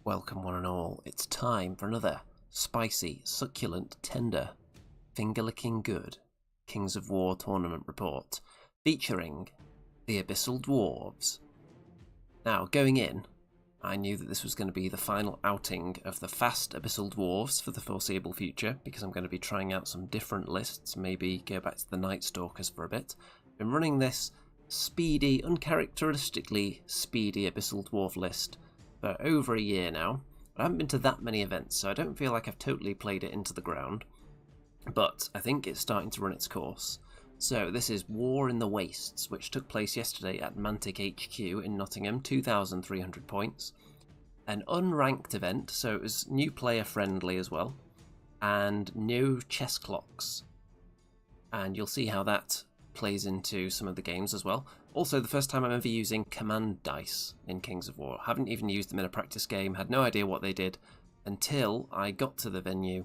Welcome one and all, it's time for another spicy, succulent, tender, finger-licking good Kings of War tournament report featuring the Abyssal Dwarfs. Now, going in, I knew that this was going to be the final outing of the FAST Abyssal Dwarfs for the foreseeable future, because I'm going to be trying out some different lists, maybe go back to the Night Stalkers for a bit. Been running this speedy, uncharacteristically speedy Abyssal Dwarf list for over a year now. I haven't been to that many events, so I don't feel like I've totally played it into the ground, but I think it's starting to run its course. So this is War in the Wastes, which took place yesterday at Mantic HQ in Nottingham, 2,300 points. An unranked event, so it was new player friendly as well, and no chess clocks. And you'll see how that plays into some of the games as well. Also, the first time I'm ever using command dice in Kings of War. Haven't even used them in a practice game, had no idea what they did until I got to the venue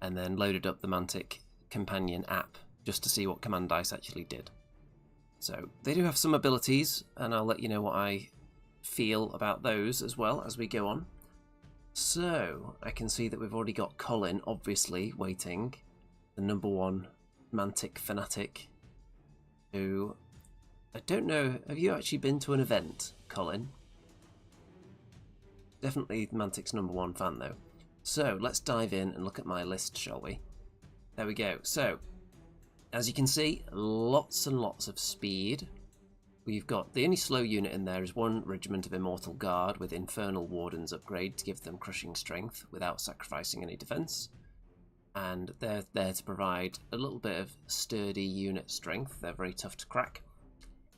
and then loaded up the Mantic companion app just to see what command dice actually did. So they do have some abilities, and I'll let you know what I feel about those as well as we go on. So I can see that we've already got Colin, obviously, waiting, the #1 Mantic fanatic, who, I don't know, have you actually been to an event, Colin? Definitely Mantic's #1 fan though. So let's dive in and look at my list, shall we? There we go. So, as you can see, lots and lots of speed. We've got, the only slow unit in there is one regiment of Immortal Guard with Infernal Wardens upgrade to give them crushing strength without sacrificing any defense. And they're there to provide a little bit of sturdy unit strength. They're very tough to crack.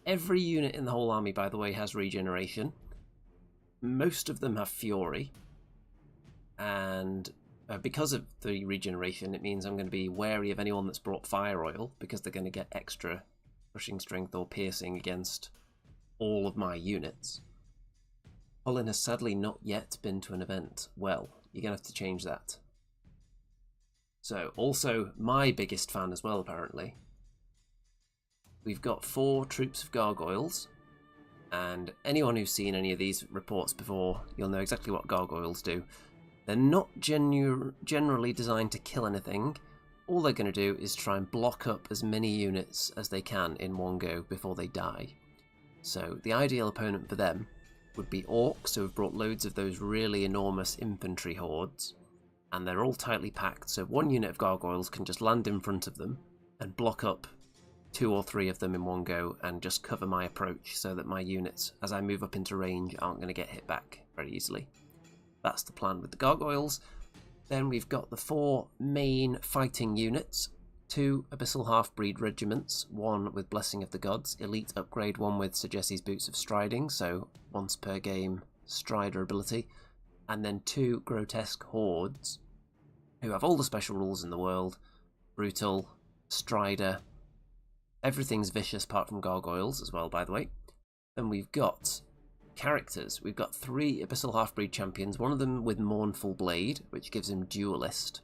Every unit in the whole army, by the way, has regeneration. Most of them have fury, and because of the regeneration, it means I'm going to be wary of anyone that's brought fire oil, because they're going to get extra crushing strength or piercing against all of my units. Colin has sadly not yet been to an event. Well, you're going to have to change that. So, also my biggest fan as well, apparently. We've got 4 troops of gargoyles, and anyone who's seen any of these reports before, you'll know exactly what gargoyles do. They're not generally designed to kill anything. All they're going to do is try and block up as many units as they can in one go before they die. So the ideal opponent for them would be orcs, who have brought loads of those really enormous infantry hordes, and they're all tightly packed, so one unit of gargoyles can just land in front of them and block up 2 or 3 of them in one go and just cover my approach, so that my units, as I move up into range, aren't going to get hit back very easily. That's the plan with the gargoyles. Then we've got the 4 main fighting units, 2 Abyssal Half-Breed regiments, 1 with Blessing of the Gods, elite upgrade, 1 with Sir Jesse's Boots of Striding, so once per game strider ability, and then 2 grotesque hordes, who have all the special rules in the world, brutal, strider, everything's vicious apart from gargoyles as well, by the way. Then we've got characters. We've got 3 Abyssal Half-Breed champions, one of them with Mournful Blade, which gives him Duelist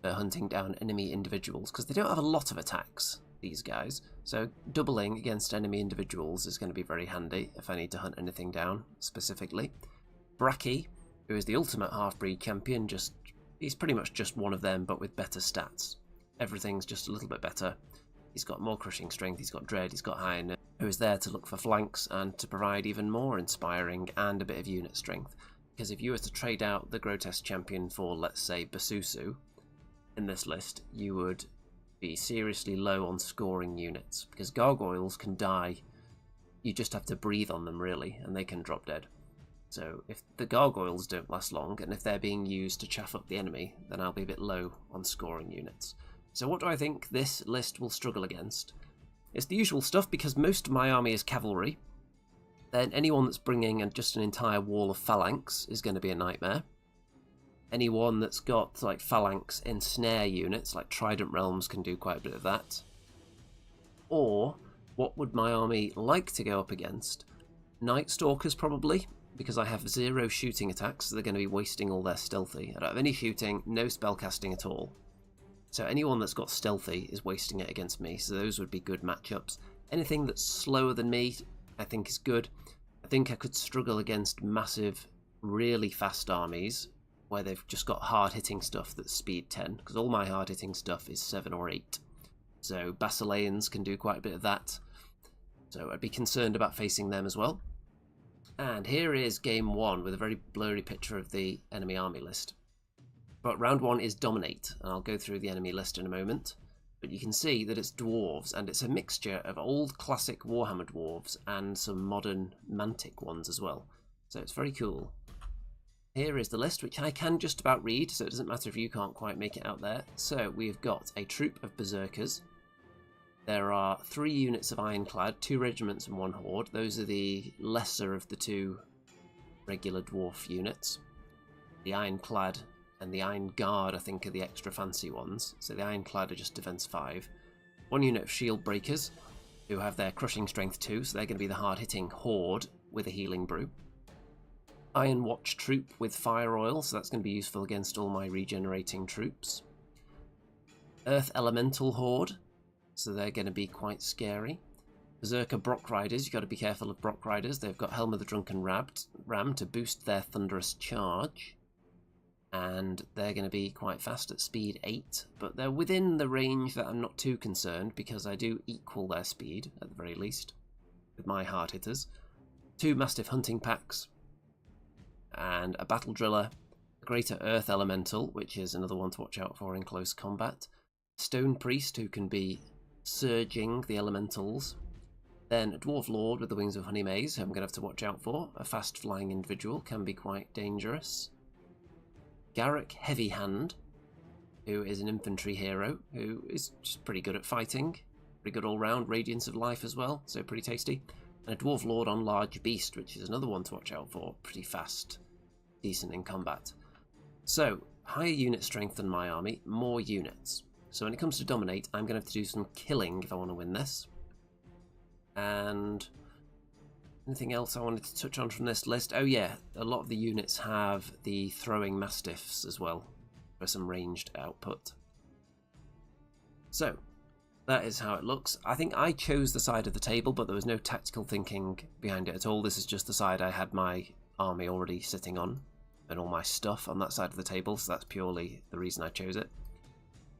for hunting down enemy individuals, because they don't have a lot of attacks, these guys, so doubling against enemy individuals is going to be very handy if I need to hunt anything down specifically. Bracky, who is the ultimate Half-Breed champion, he's pretty much just one of them, but with better stats. Everything's just a little bit better. He's got more crushing strength, he's got dread, he's got high nerve, who is there to look for flanks and to provide even more inspiring and a bit of unit strength. Because if you were to trade out the grotesque champion for, let's say, Basusu in this list, you would be seriously low on scoring units, because gargoyles can die, you just have to breathe on them really, and they can drop dead. So if the gargoyles don't last long, and if they're being used to chaff up the enemy, then I'll be a bit low on scoring units. So what do I think this list will struggle against? It's the usual stuff, because most of my army is cavalry. Then anyone that's bringing just an entire wall of phalanx is going to be a nightmare. Anyone that's got like phalanx ensnare units, like Trident Realms, can do quite a bit of that. Or, what would my army like to go up against? Night Stalkers probably, because I have 0 shooting attacks, so they're going to be wasting all their stealthy. I don't have any shooting, no spellcasting at all. So anyone that's got stealthy is wasting it against me, so those would be good matchups. Anything that's slower than me, I think is good. I think I could struggle against massive really fast armies where they've just got hard-hitting stuff that's speed 10, because all my hard-hitting stuff is 7 or 8. So Basileans can do quite a bit of that. So I'd be concerned about facing them as well. And here is game 1 with a very blurry picture of the enemy army list. But round 1 is Dominate, and I'll go through the enemy list in a moment. But you can see that it's dwarves, and it's a mixture of old classic Warhammer dwarves and some modern Mantic ones as well. So it's very cool. Here is the list, which I can just about read, so it doesn't matter if you can't quite make it out there. So we've got a troop of berserkers. There are 3 units of ironclad, 2 regiments and 1 horde. Those are the lesser of the 2 regular dwarf units. The ironclad and the Iron Guard, I think, are the extra fancy ones. So the Ironclad are just defense 5. 1 unit of Shield Breakers, who have their crushing strength 2, so they're going to be the hard-hitting Horde with a healing brew. Iron Watch Troop with Fire Oil, so that's going to be useful against all my regenerating troops. Earth Elemental Horde, so they're going to be quite scary. Berserker Brock Riders, you've got to be careful of Brock Riders. They've got Helm of the Drunken Ram to boost their thunderous charge. And they're going to be quite fast at speed 8, but they're within the range that I'm not too concerned, because I do equal their speed, at the very least, with my hard hitters. 2 Mastiff Hunting Packs, and a Battle Driller, a Greater Earth Elemental, which is another one to watch out for in close combat. Stone Priest, who can be surging the elementals. Then a Dwarf Lord with the Wings of Honey Maze, who I'm going to have to watch out for. A fast flying individual, can be quite dangerous. Garrick Heavy Hand, who is an infantry hero, who is just pretty good at fighting. Pretty good all round, Radiance of Life as well, so pretty tasty. And a Dwarf Lord on Large Beast, which is another one to watch out for. Pretty fast, decent in combat. So, higher unit strength than my army, more units. So when it comes to Dominate, I'm going to have to do some killing if I want to win this. And anything else I wanted to touch on from this list? Oh yeah, a lot of the units have the throwing mastiffs as well for some ranged output. So that is how it looks. I think I chose the side of the table, but there was no tactical thinking behind it at all. This is just the side I had my army already sitting on and all my stuff on that side of the table, so that's purely the reason I chose it.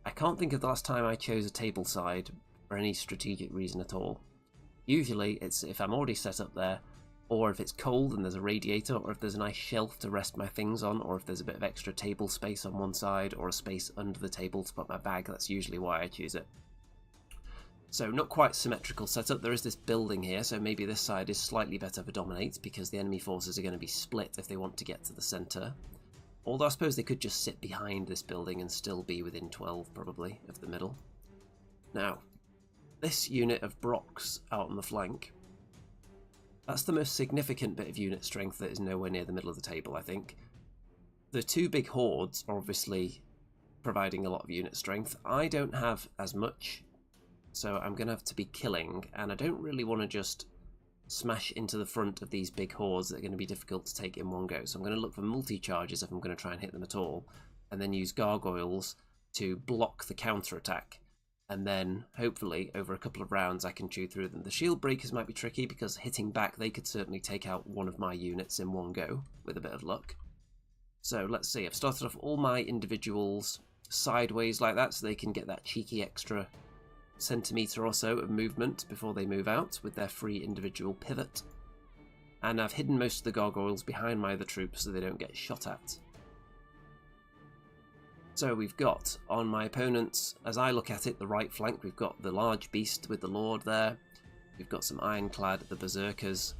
I can't think of the last time I chose a table side for any strategic reason at all. Usually it's if I'm already set up there, or if it's cold and there's a radiator, or if there's a nice shelf to rest my things on, or if there's a bit of extra table space on one side, or a space under the table to put my bag. That's usually why I choose it. So not quite symmetrical setup. There is this building here, so maybe this side is slightly better for Dominate, because the enemy forces are going to be split if they want to get to the centre. Although I suppose they could just sit behind this building and still be within 12, probably, of the middle. Now, this unit of Brocks out on the flank, that's the most significant bit of unit strength that is nowhere near the middle of the table, I think. The 2 big hordes are obviously providing a lot of unit strength. I don't have as much, so I'm going to have to be killing, and I don't really want to just smash into the front of these big hordes that are going to be difficult to take in one go. So I'm going to look for multi-charges if I'm going to try and hit them at all, and then use gargoyles to block the counter-attack. And then, hopefully, over a couple of rounds I can chew through them. The shield breakers might be tricky, because hitting back they could certainly take out one of my units in one go, with a bit of luck. So let's see, I've started off all my individuals sideways like that, so they can get that cheeky extra centimetre or so of movement before they move out with their free individual pivot. And I've hidden most of the gargoyles behind my other troops so they don't get shot at. So we've got, on my opponent's, as I look at it, the right flank, we've got the large beast with the lord there. We've got some ironclad, the berserkers.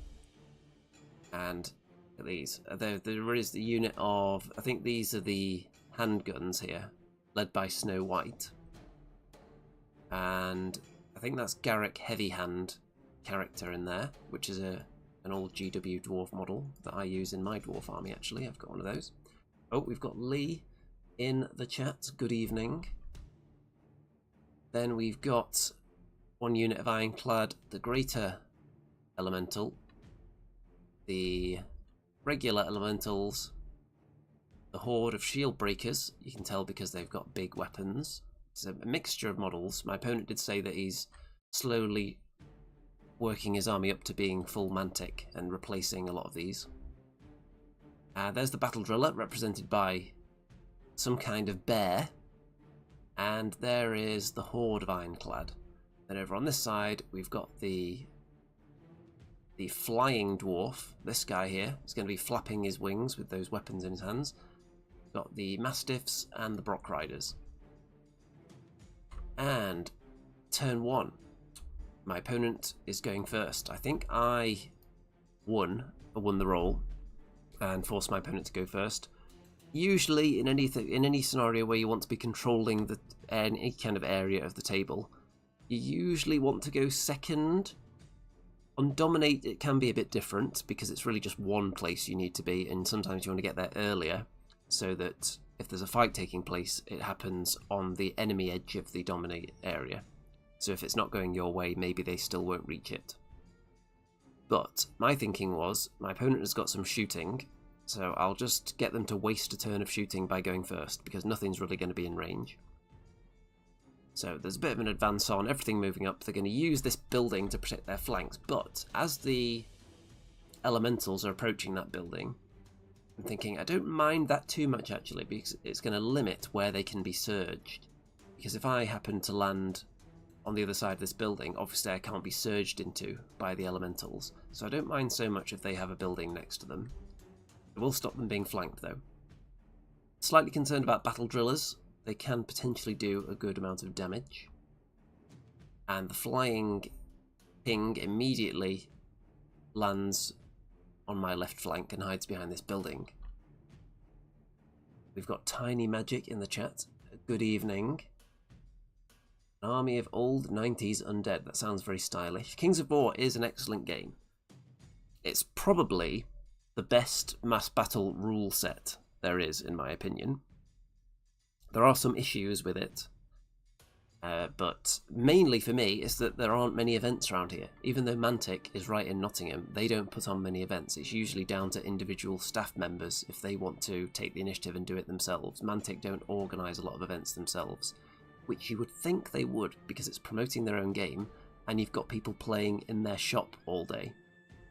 And look at these. There is the unit of, I think these are the handguns here, led by Snow White. And I think that's Garrick Heavy Hand character in there, which is an old GW dwarf model that I use in my dwarf army, actually. I've got one of those. Oh, we've got Lee in the chat. Good evening. Then we've got 1 unit of ironclad, the Greater Elemental, the regular Elementals, the Horde of Shield Breakers. You can tell because they've got big weapons. It's a mixture of models. My opponent did say that he's slowly working his army up to being full Mantic and replacing a lot of these. There's the battle driller, represented by some kind of bear. And there is the horde of ironclad. Then over on this side, we've got the flying dwarf. This guy here is going to be flapping his wings with those weapons in his hands. We've got the mastiffs and the brock riders. And turn 1. My opponent is going first. I think I won the roll and forced my opponent to go first. Usually, in any scenario where you want to be controlling any kind of area of the table, you usually want to go second. On Dominate, it can be a bit different because it's really just one place you need to be, and sometimes you want to get there earlier so that if there's a fight taking place, it happens on the enemy edge of the Dominate area. So if it's not going your way, maybe they still won't reach it. But my thinking was, my opponent has got some shooting, so I'll just get them to waste a turn of shooting by going first, because nothing's really going to be in range. So there's a bit of an advance on, everything moving up. They're going to use this building to protect their flanks, but as the elementals are approaching that building, I'm thinking I don't mind that too much actually, because it's going to limit where they can be surged. Because if I happen to land on the other side of this building, obviously I can't be surged into by the elementals, so I don't mind so much if they have a building next to them. It will stop them being flanked though. Slightly concerned about battle drillers. They can potentially do a good amount of damage. And the flying king immediately lands on my left flank and hides behind this building. We've got Tiny Magic in the chat. Good evening. An army of old 90s undead. That sounds very stylish. Kings of War is an excellent game. It's probably the best mass battle rule set there is, in my opinion. There are some issues with it, but mainly for me is that there aren't many events around here. Even though Mantic is right in Nottingham, they don't put on many events. It's usually down to individual staff members if they want to take the initiative and do it themselves. Mantic don't organise a lot of events themselves, which you would think they would because it's promoting their own game, and you've got people playing in their shop all day,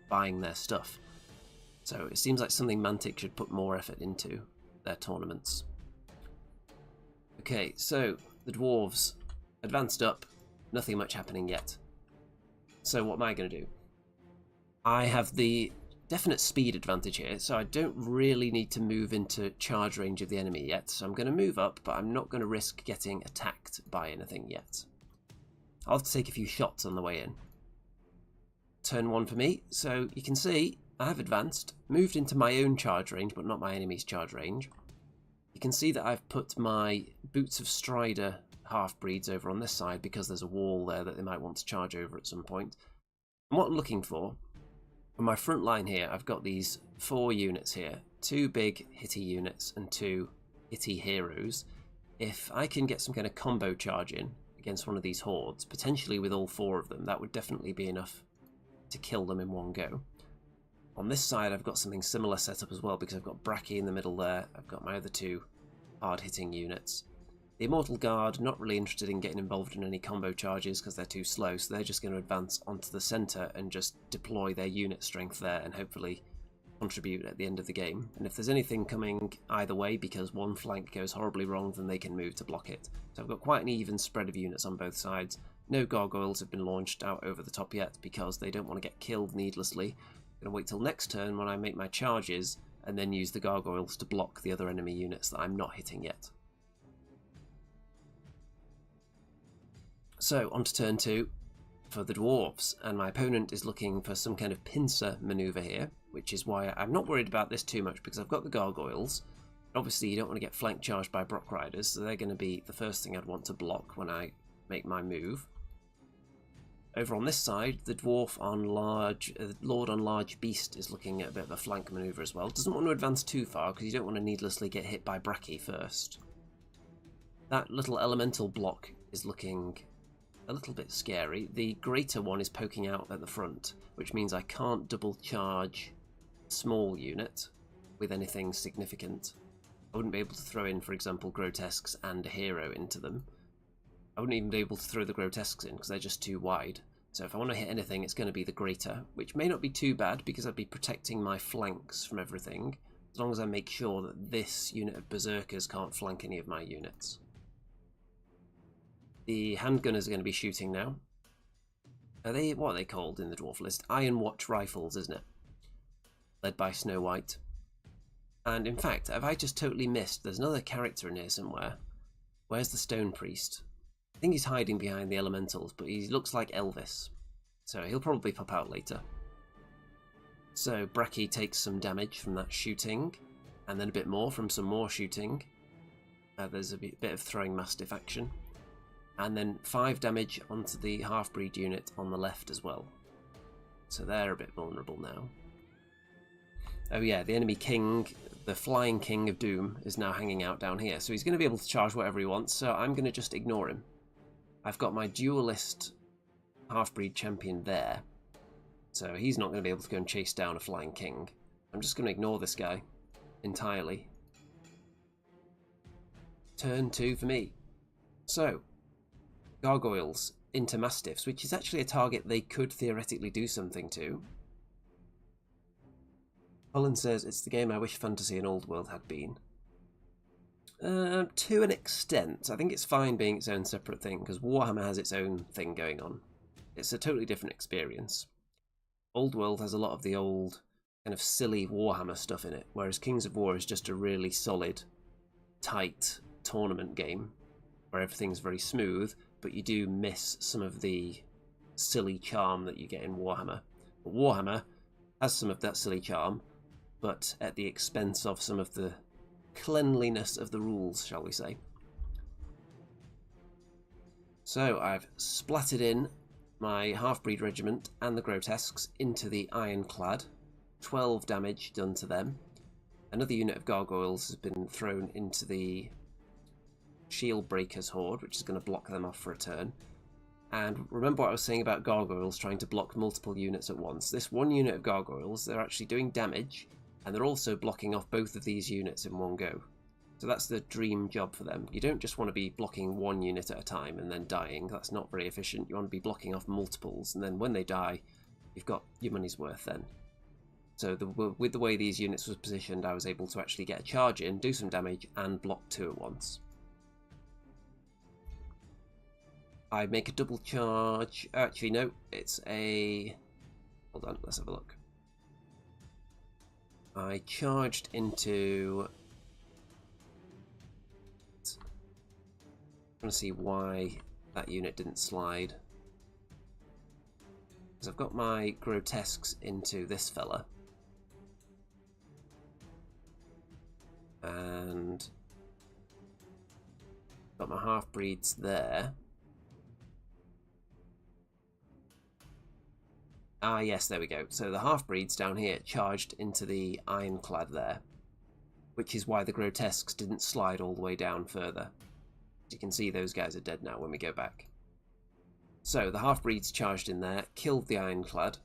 buying their stuff. So it seems like something Mantic should put more effort into their tournaments. Okay, so the dwarves advanced up, nothing much happening yet. So what am I going to do? I have the definite speed advantage here, so I don't really need to move into charge range of the enemy yet. So I'm going to move up, but I'm not going to risk getting attacked by anything yet. I'll have to take a few shots on the way in. Turn 1 for me, so you can see I have advanced, moved into my own charge range, but not my enemy's charge range. You can see that I've put my Boots of Strider half-breeds over on this side because there's a wall there that they might want to charge over at some point. And what I'm looking for, on my front line here, I've got these 4 units here. 2 big hitty units and 2 hitty heroes. If I can get some kind of combo charge in against one of these hordes, potentially with all 4 of them, that would definitely be enough to kill them in one go. On this side, I've got something similar set up as well because I've got Bracky in the middle there. I've got my other 2 hard-hitting units. The Immortal Guard, not really interested in getting involved in any combo charges because they're too slow, so they're just going to advance onto the centre and just deploy their unit strength there and hopefully contribute at the end of the game. And if there's anything coming either way because one flank goes horribly wrong, then they can move to block it. So I've got quite an even spread of units on both sides. No gargoyles have been launched out over the top yet because they don't want to get killed needlessly. I'm going to wait till next turn when I make my charges and then use the gargoyles to block the other enemy units that I'm not hitting yet. So on to turn 2 for the dwarves, and my opponent is looking for some kind of pincer manoeuvre here, which is why I'm not worried about this too much because I've got the gargoyles. Obviously you don't want to get flank charged by brock riders, so they're going to be the first thing I'd want to block when I make my move. Over on this side, the dwarf on Lord on Large Beast is looking at a bit of a flank manoeuvre as well. Doesn't want to advance too far because you don't want to needlessly get hit by Bracky first. That little elemental block is looking a little bit scary. The greater one is poking out at the front, which means I can't double charge a small unit with anything significant. I wouldn't be able to throw in, for example, grotesques and a hero into them. I wouldn't even be able to throw the grotesques in because they're just too wide. So if I want to hit anything, it's going to be the greater, which may not be too bad because I'd be protecting my flanks from everything. as long as I make sure that this unit of berserkers can't flank any of my units. The handgunners are going to be shooting now. What are they called in the dwarf list? Iron Watch rifles, isn't it? Led by Snow White. And in fact, have I just totally missed? There's another character in here somewhere. Where's the Stone Priest? I think he's hiding behind the elementals, but he looks like Elvis. So he'll probably pop out later. So Bracky takes some damage from that shooting, and then a bit more from some more shooting. There's a bit of throwing Mastiff action. And then 5 damage onto the half-breed unit on the left as well. So they're a bit vulnerable now. Oh yeah, the enemy king, the flying king of doom, is now hanging out down here. So he's going to be able to charge whatever he wants, so I'm going to just ignore him. I've got my duelist half-breed champion there. So he's not going to be able to go and chase down a flying king. I'm just going to ignore this guy entirely. Turn 2 for me. So, gargoyles into mastiffs, which is actually a target they could theoretically do something to. Colin says, it's the game I wish Fantasy and Old World had been. To an extent. I think it's fine being its own separate thing, because Warhammer has its own thing going on. It's a totally different experience. Old World has a lot of the old, kind of silly Warhammer stuff in it, whereas Kings of War is just a really solid, tight tournament game, where everything's very smooth, but you do miss some of the silly charm that you get in Warhammer. But Warhammer has some of that silly charm, but at the expense of some of the cleanliness of the rules, shall we say. So I've splattered in my half-breed regiment and the grotesques into the ironclad. 12 damage done to them. Another unit of gargoyles has been thrown into the shield breakers horde, which is going to block them off for a turn. And remember what I was saying about gargoyles trying to block multiple units at once. This one unit of gargoyles, they're actually doing damage, and they're also blocking off both of these units in one go. So that's the dream job for them. You don't just want to be blocking one unit at a time and then dying. That's not very efficient. You want to be blocking off multiples, and then when they die, you've got your money's worth then. So with the way these units were positioned, I was able to actually get a charge in, do some damage, and block 2 at once. I make a double charge. Actually, no, it's a... Hold on, let's have a look. I charged into... I'm trying to see why that unit didn't slide. Because I've got my grotesques into this fella. And got my half-breeds there. Ah, yes, there we go. So the half-breeds down here charged into the ironclad there, which is why the grotesques didn't slide all the way down further. As you can see, those guys are dead now when we go back. So the half-breeds charged in there, killed the ironclad.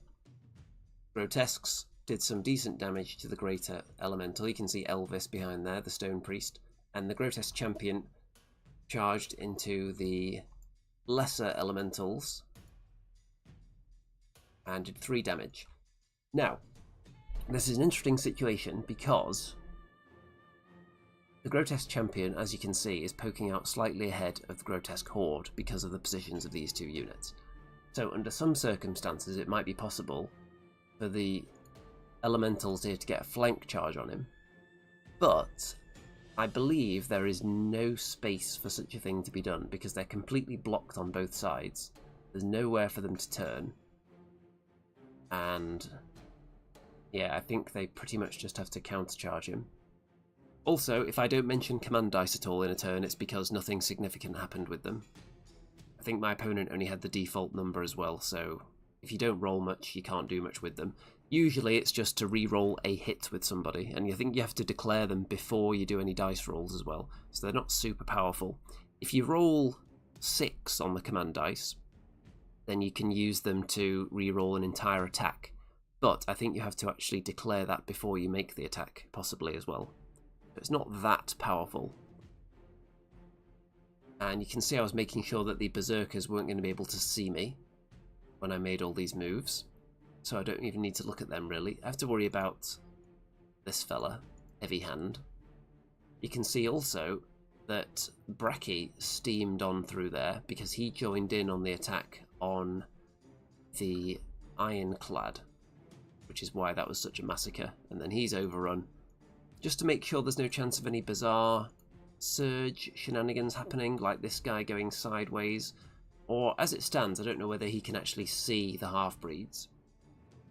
Grotesques did some decent damage to the greater elemental. You can see Elvis behind there, the stone priest. And the grotesque champion charged into the lesser elementals and did 3 damage. Now, this is an interesting situation because the grotesque champion, as you can see, is poking out slightly ahead of the grotesque horde because of the positions of these 2 units. So under some circumstances it might be possible for the elementals here to get a flank charge on him, but I believe there is no space for such a thing to be done because they're completely blocked on both sides. There's nowhere for them to turn. And yeah, I think they pretty much just have to countercharge him. Also, if I don't mention command dice at all in a turn, it's because nothing significant happened with them. I think my opponent only had the default number as well, so if you don't roll much, you can't do much with them. Usually it's just to re-roll a hit with somebody, and I think you have to declare them before you do any dice rolls as well, so they're not super powerful. If you roll 6 on the command dice, then you can use them to re-roll an entire attack. But I think you have to actually declare that before you make the attack, possibly as well. It's not that powerful. And you can see I was making sure that the berserkers weren't going to be able to see me when I made all these moves. So I don't even need to look at them really. I have to worry about this fella. heavy hand. You can see also that Bracky steamed on through there because he joined in on the attack on the Ironclad, which is why that was such a massacre. And then he's overrun, just to make sure there's no chance of any bizarre surge shenanigans happening, like this guy going sideways. Or, as it stands, I don't know whether he can actually see the half-breeds.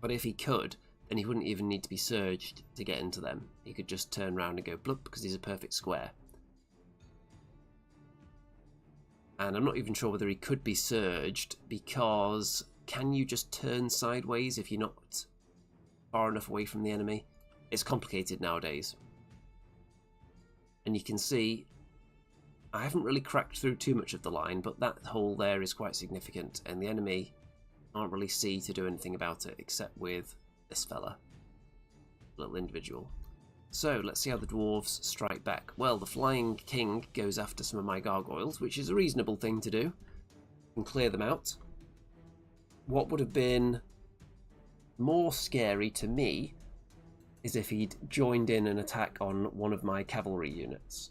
But if he could, then he wouldn't even need to be surged to get into them. He could just turn around and go bloop, because he's a perfect square. And I'm not even sure whether he could be surged, because can you just turn sideways if you're not far enough away from the enemy? It's complicated nowadays. And you can see, I haven't really cracked through too much of the line, but that hole there is quite significant, and the enemy can't really see to do anything about it, except with this fella. Little individual. So, let's see how the dwarves strike back. Well, the Flying King goes after some of my gargoyles, which is a reasonable thing to do, and clear them out. What would have been more scary to me is if he'd joined in an attack on one of my cavalry units.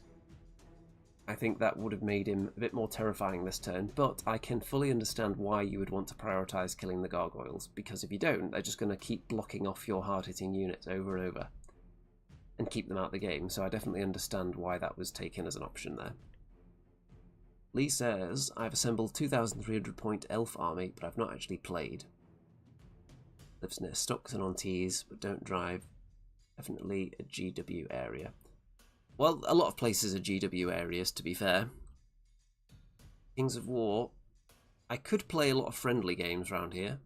I think that would have made him a bit more terrifying this turn, but I can fully understand why you would want to prioritise killing the gargoyles, because if you don't, they're just going to keep blocking off your hard-hitting units over and over and keep them out of the game, so I definitely understand why that was taken as an option there. Lee says, I've assembled 2,300 point elf army, but I've not actually played. Lives near stocks and on tees, but don't drive. Definitely a GW area. Well, a lot of places are GW areas, to be fair. Kings of War. I could play a lot of friendly games around here,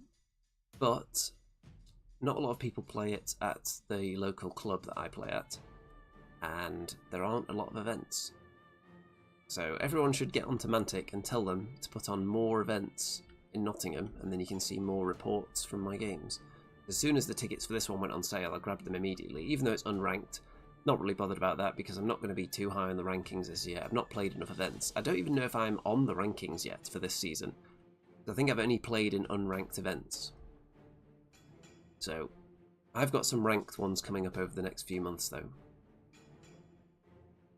but not a lot of people play it at the local club that I play at, and there aren't a lot of events. So everyone should get onto Mantic and tell them to put on more events in Nottingham, and then you can see more reports from my games. As soon as the tickets for this one went on sale, I grabbed them immediately, even though it's unranked. Not really bothered about that because I'm not going to be too high on the rankings this year. I've not played enough events. I don't even know if I'm on the rankings yet for this season. I think I've only played in unranked events. So, I've got some ranked ones coming up over the next few months though.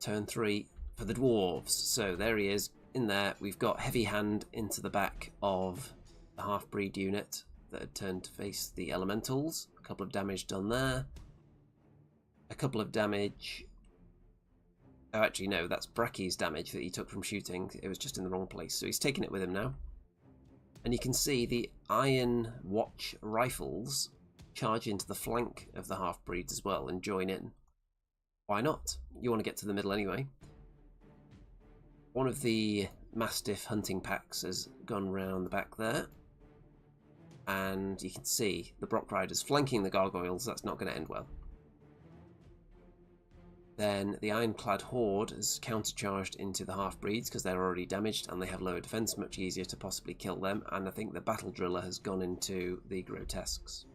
Turn 3 for the dwarves. So there he is. In there, we've got Heavy Hand into the back of the half-breed unit that had turned to face the elementals. A couple of damage done there. A couple of damage. Oh, actually, no, that's Bracky's damage that he took from shooting. It was just in the wrong place, so he's taking it with him now. And you can see the Iron Watch rifles charge into the flank of the half-breeds as well and join in. Why not? You want to get to the middle anyway. One of the Mastiff hunting packs has gone round the back there. And you can see the Brock Riders flanking the gargoyles. That's not going to end well. Then the Ironclad Horde has countercharged into the half-breeds because they're already damaged and they have lower defense, much easier to possibly kill them. And I think the Battle Driller has gone into the Grotesques.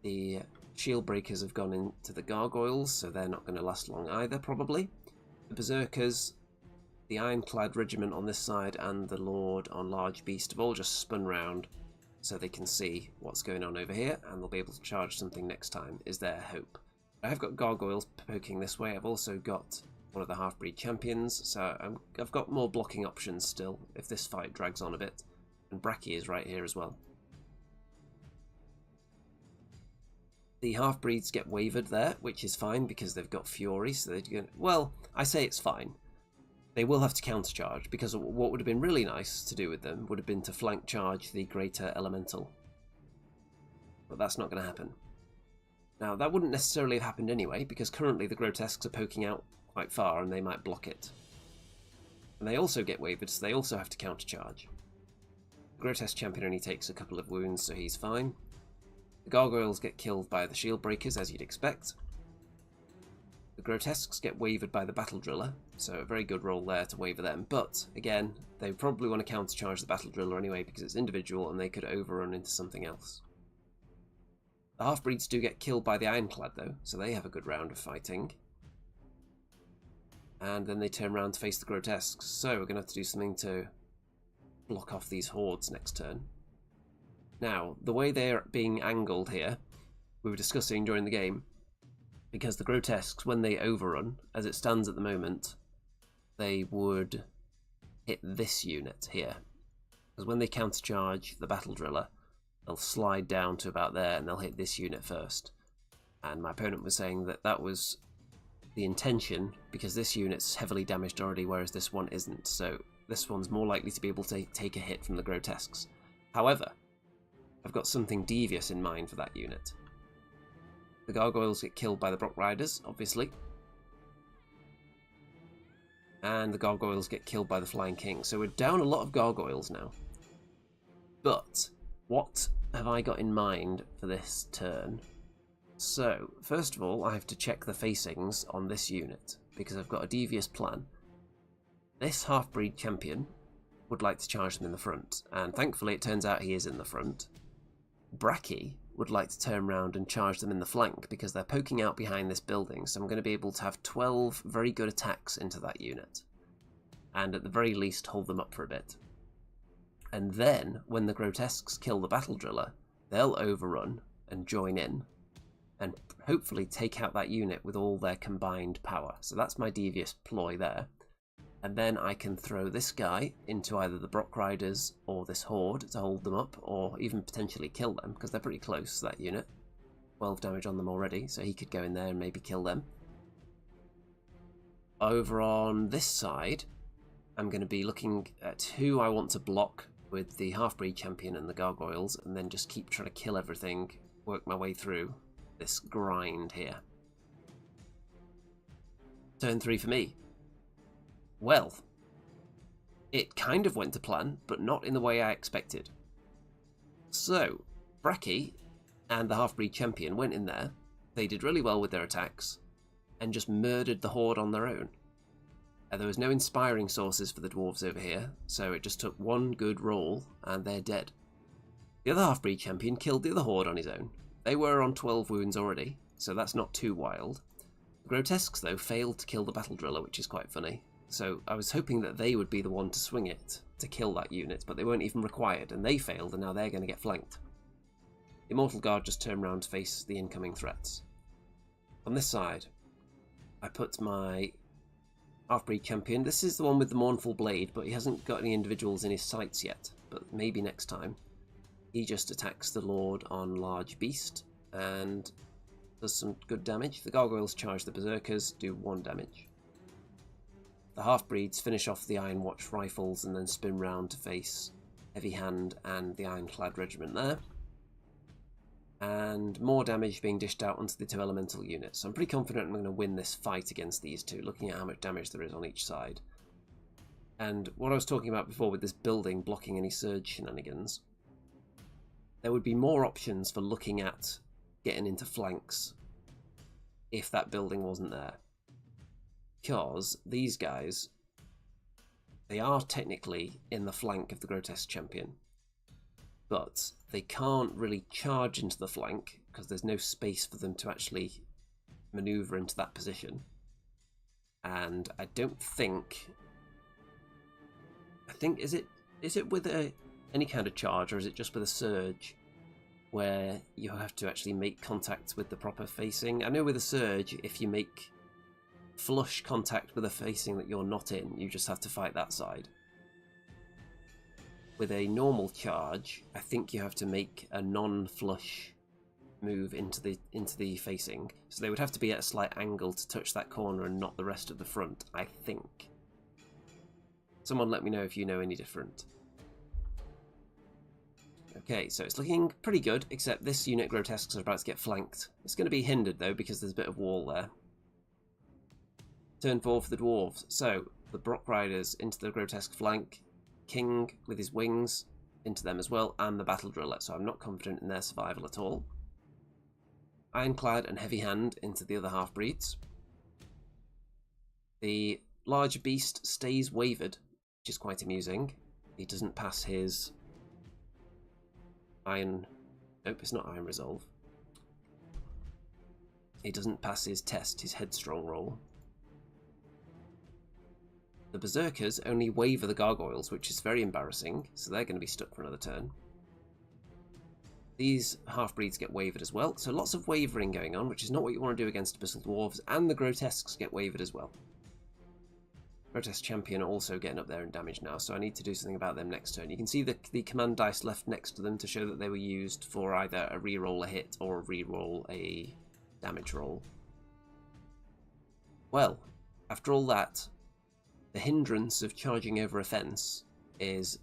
The Shield Breakers have gone into the Gargoyles, so they're not going to last long either, probably. The Berserkers, the Ironclad Regiment on this side, and the Lord on Large Beast have all just spun round so they can see what's going on over here, and they'll be able to charge something next time, is their hope. I've got Gargoyles poking this way. I've also got one of the half-breed champions, so I've got more blocking options still if this fight drags on a bit. And Bracky is right here as well. The half-breeds get wavered there, which is fine because they've got Fury, so they're going to... Well, I say it's fine. They will have to countercharge, because what would have been really nice to do with them would have been to flank charge the Greater Elemental. But that's not going to happen. Now, that wouldn't necessarily have happened anyway, because currently the Grotesques are poking out quite far and they might block it. And they also get wavered, so they also have to countercharge. The Grotesque champion only takes a couple of wounds, so he's fine. The Gargoyles get killed by the Shield Breakers, as you'd expect. The Grotesques get wavered by the Battle Driller, so a very good roll there to waver them. But, again, they probably want to countercharge the Battle Driller anyway, because it's individual and they could overrun into something else. The half-breeds do get killed by the Ironclad, though, so they have a good round of fighting. And then they turn around to face the Grotesques, so we're going to have to do something to block off these hordes next turn. Now, the way they're being angled here, we were discussing during the game, because the grotesques, when they overrun, as it stands at the moment, they would hit this unit here. Because when they countercharge the battle driller, they'll slide down to about there and they'll hit this unit first. And my opponent was saying that that was the intention because this unit's heavily damaged already, whereas this one isn't. So this one's more likely to be able to take a hit from the grotesques. However, I've got something devious in mind for that unit. The gargoyles get killed by the Brock Riders, obviously. And the gargoyles get killed by the Flying King. So we're down a lot of gargoyles now. But what have I got in mind for this turn? So, first of all, I have to check the facings on this unit, because I've got a devious plan. This half-breed champion would like to charge them in the front, and thankfully it turns out he is in the front. Bracky would like to turn around and charge them in the flank, because they're poking out behind this building, so I'm going to be able to have 12 very good attacks into that unit, and at the very least hold them up for a bit. And then, when the grotesques kill the battle driller, they'll overrun and join in, and hopefully take out that unit with all their combined power. So that's my devious ploy there. And then I can throw this guy into either the Brock Riders or this horde to hold them up, or even potentially kill them, because they're pretty close, that unit. 12 damage on them already, so he could go in there and maybe kill them. Over on this side, I'm going to be looking at who I want to block with the half-breed champion and the gargoyles, and then just keep trying to kill everything, work my way through this grind here. Turn 3 for me. Well, it kind of went to plan, but not in the way I expected. So, Bracky and the half-breed champion went in there, they did really well with their attacks, and just murdered the horde on their own. There was no inspiring sources for the dwarves over here, so it just took one good roll, and they're dead. The other half-breed champion killed the other horde on his own. They were on 12 wounds already, so that's not too wild. The grotesques, though, failed to kill the battle driller, which is quite funny. So I was hoping that they would be the one to swing it, to kill that unit, but they weren't even required, and they failed, and now they're going to get flanked. The Immortal Guard just turned around to face the incoming threats. On this side, I put my half-breed champion. This is the one with the Mournful Blade, but he hasn't got any individuals in his sights yet, but maybe next time. He just attacks the Lord on Large Beast and does some good damage. The Gargoyles charge the Berserkers, do 1 damage. The half-breeds finish off the Iron Watch rifles and then spin round to face Heavy Hand and the Ironclad Regiment there. And more damage being dished out onto the 2 elemental units. So I'm pretty confident I'm going to win this fight against these two, looking at how much damage there is on each side. And what I was talking about before with this building blocking any surge shenanigans, there would be more options for looking at getting into flanks if that building wasn't there. Because these guys, they are technically in the flank of the Grotesque Champion, but they can't really charge into the flank because there's no space for them to actually maneuver into that position. And I don't think... is it with any kind of charge, or is it just with a surge where you have to actually make contact with the proper facing? I know with a surge, if you make flush contact with a facing that you're not in, you just have to fight that side. With a normal charge, I think you have to make a non-flush move into the facing, so they would have to be at a slight angle to touch that corner and not the rest of the front, I think. Someone let me know if you know any different. Okay, so it's looking pretty good, except this unit Grotesques are about to get flanked. It's going to be hindered though, because there's a bit of wall there. Turn 4 for the dwarves. So, the Brock Riders into the Grotesque flank, King with his wings into them as well, and the Battle Driller, so I'm not confident in their survival at all. Ironclad and Heavy Hand into the other half-breeds. The Large Beast stays wavered, which is quite amusing. He doesn't pass his Iron... Nope, it's not Iron Resolve. He doesn't pass his test, his Headstrong roll. The Berserkers only waver the Gargoyles, which is very embarrassing, so they're going to be stuck for another turn. These half-breeds get wavered as well, so lots of wavering going on, which is not what you want to do against Abyssal Dwarves, and the Grotesques get wavered as well. Grotesque Champion are also getting up there in damage now, so I need to do something about them next turn. You can see the command dice left next to them to show that they were used for either a reroll a hit or a reroll a damage roll. Well, after all that, the hindrance of charging over a fence is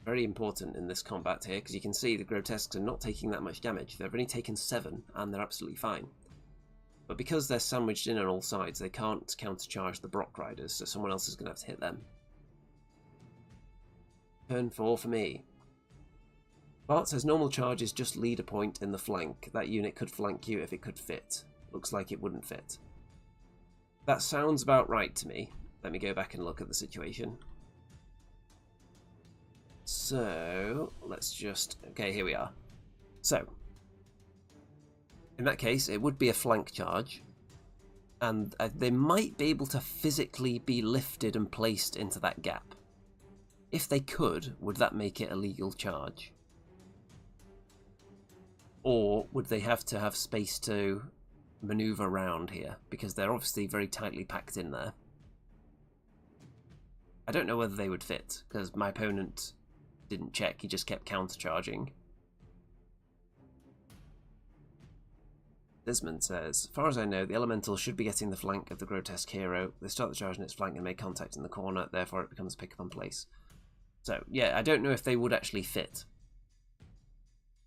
very important in this combat here, because you can see the Grotesques are not taking that much damage. They've only taken 7, and they're absolutely fine. But because they're sandwiched in on all sides, they can't countercharge the Brock Riders, so someone else is going to have to hit them. Turn 4 for me. Bart says normal charges just lead a point in the flank. That unit could flank you if it could fit. Looks like it wouldn't fit. That sounds about right to me. Let me go back and look at the situation. So, let's just... Okay, here we are. So, in that case, it would be a flank charge. And they might be able to physically be lifted and placed into that gap. If they could, would that make it a legal charge? Or would they have to have space to maneuver around here? Because they're obviously very tightly packed in there. I don't know whether they would fit, because my opponent didn't check, he just kept countercharging. Desmond says, as far as I know, the elemental should be getting the flank of the grotesque hero. They start the charge in its flank and make contact in the corner, therefore it becomes pick up and place. So, yeah, I don't know if they would actually fit.